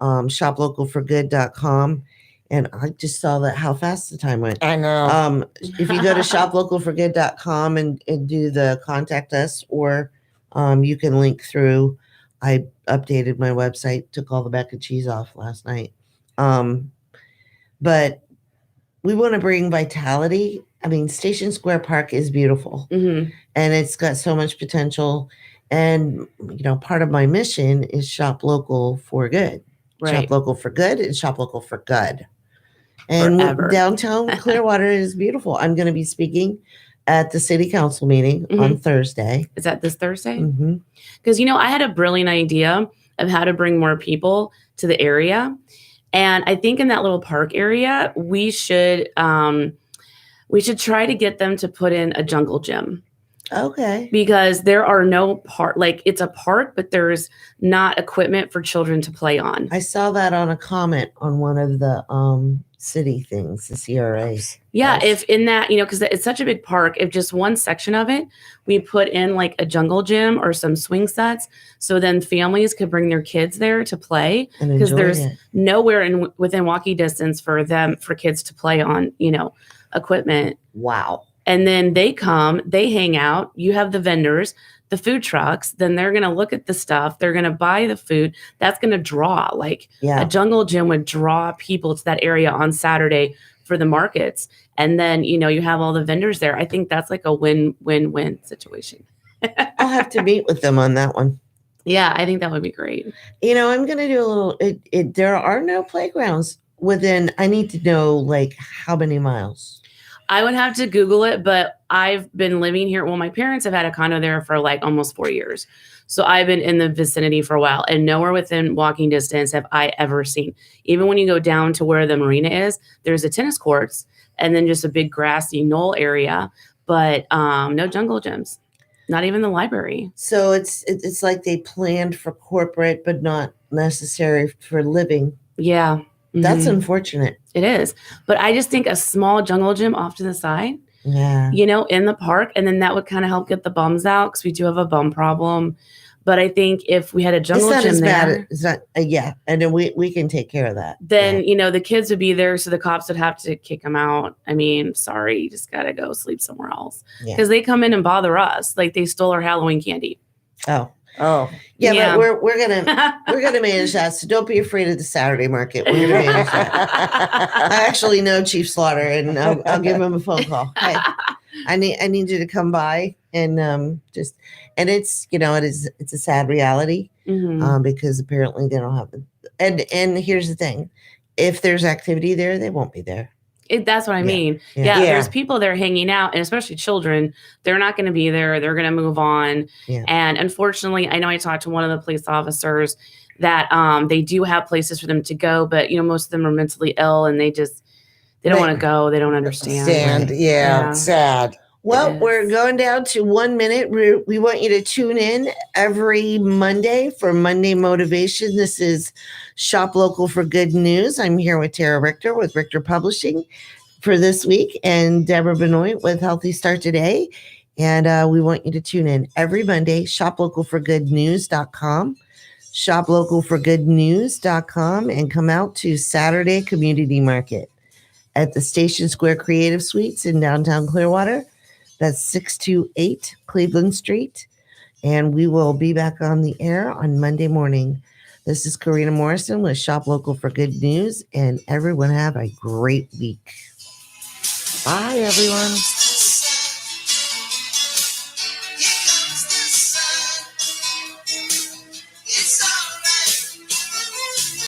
shoplocalforgood.com, and I just saw that how fast the time went. I know. If you go to shoplocalforgood.com and do the contact us, or you can link through. I updated my website, took all the mac and cheese off last night. But we want to bring vitality. I mean, Station Square Park is beautiful, and it's got so much potential. And, part of my mission is shop local for good. Right. Shop local for good and shop local for good. And forever. downtown Clearwater is beautiful. I'm going to be speaking at the city council meeting on Thursday. Is that this Thursday? Mhm. Because, I had a brilliant idea of how to bring more people to the area. And I think in that little park area, we should try to get them to put in a jungle gym. Okay. Because there are no it's a park, but there's not equipment for children to play on. I saw that on a comment on one of the city things, the CRA. Yeah, if in that, because it's such a big park, if just one section of it, we put in like a jungle gym or some swing sets, so then families could bring their kids there to play, And because enjoy there's it. nowhere within walking distance for kids to play on, equipment. Wow. And then they come, they hang out, you have the vendors, the food trucks, then they're going to look at the stuff, they're going to buy the food. That's going to draw, a jungle gym would draw people to that area on Saturday for the markets. And then, you have all the vendors there. I think that's like a win-win-win situation. I'll have to meet with them on that one. Yeah, I think that would be great. I'm going to do a little, there are no playgrounds within, I need to know how many miles. I would have to Google it, but I've been living here. Well, my parents have had a condo there for almost 4 years. So I've been in the vicinity for a while, and nowhere within walking distance have I ever seen. Even when you go down to where the marina is, there's a tennis courts and then just a big grassy knoll area, but no jungle gyms, not even the library. So it's like they planned for corporate, but not necessary for living. Yeah. That's unfortunate. It is. But I just think a small jungle gym off to the side, Yeah. in the park, and then that would kind of help get the bums out, because we do have a bum problem. But I think if we had a jungle It's not gym as there, bad. It's not, yeah. And then we can take care of that. then, the kids would be there, so the cops would have to kick them out. I mean, sorry, you just got to go sleep somewhere else. Yeah. Because they come in and bother us. Like, they stole our Halloween candy. Oh. Yeah, but we're gonna manage that. So don't be afraid of the Saturday market. We're gonna manage that. I actually know Chief Slaughter, and I'll give him a phone call. Hey, I need you to come by and and it's it's a sad reality because apparently they don't have and here's the thing, if there's activity there, they won't be there. That's what I mean. Yeah. There's people there hanging out, and especially children. They're not going to be there. They're going to move on. Yeah. And unfortunately, I know I talked to one of the police officers that they do have places for them to go, but most of them are mentally ill, and they don't want to go. They don't understand. Yeah, it's sad. Well, we're going down to 1 minute. We want you to tune in every Monday for Monday Motivation. This is Shop Local for Good News. I'm here with Tara Richter with Richter Publishing for this week, and Debra Benoit with Healthy Start Today. And we want you to tune in every Monday, shoplocalforgoodnews.com, shoplocalforgoodnews.com, and come out to Saturday Community Market at the Station Square Creative Suites in downtown Clearwater. That's 628 Cleveland Street. And we will be back on the air on Monday morning. This is Karena Morrison with Shop Local for Good News. And everyone have a great week. Bye, everyone.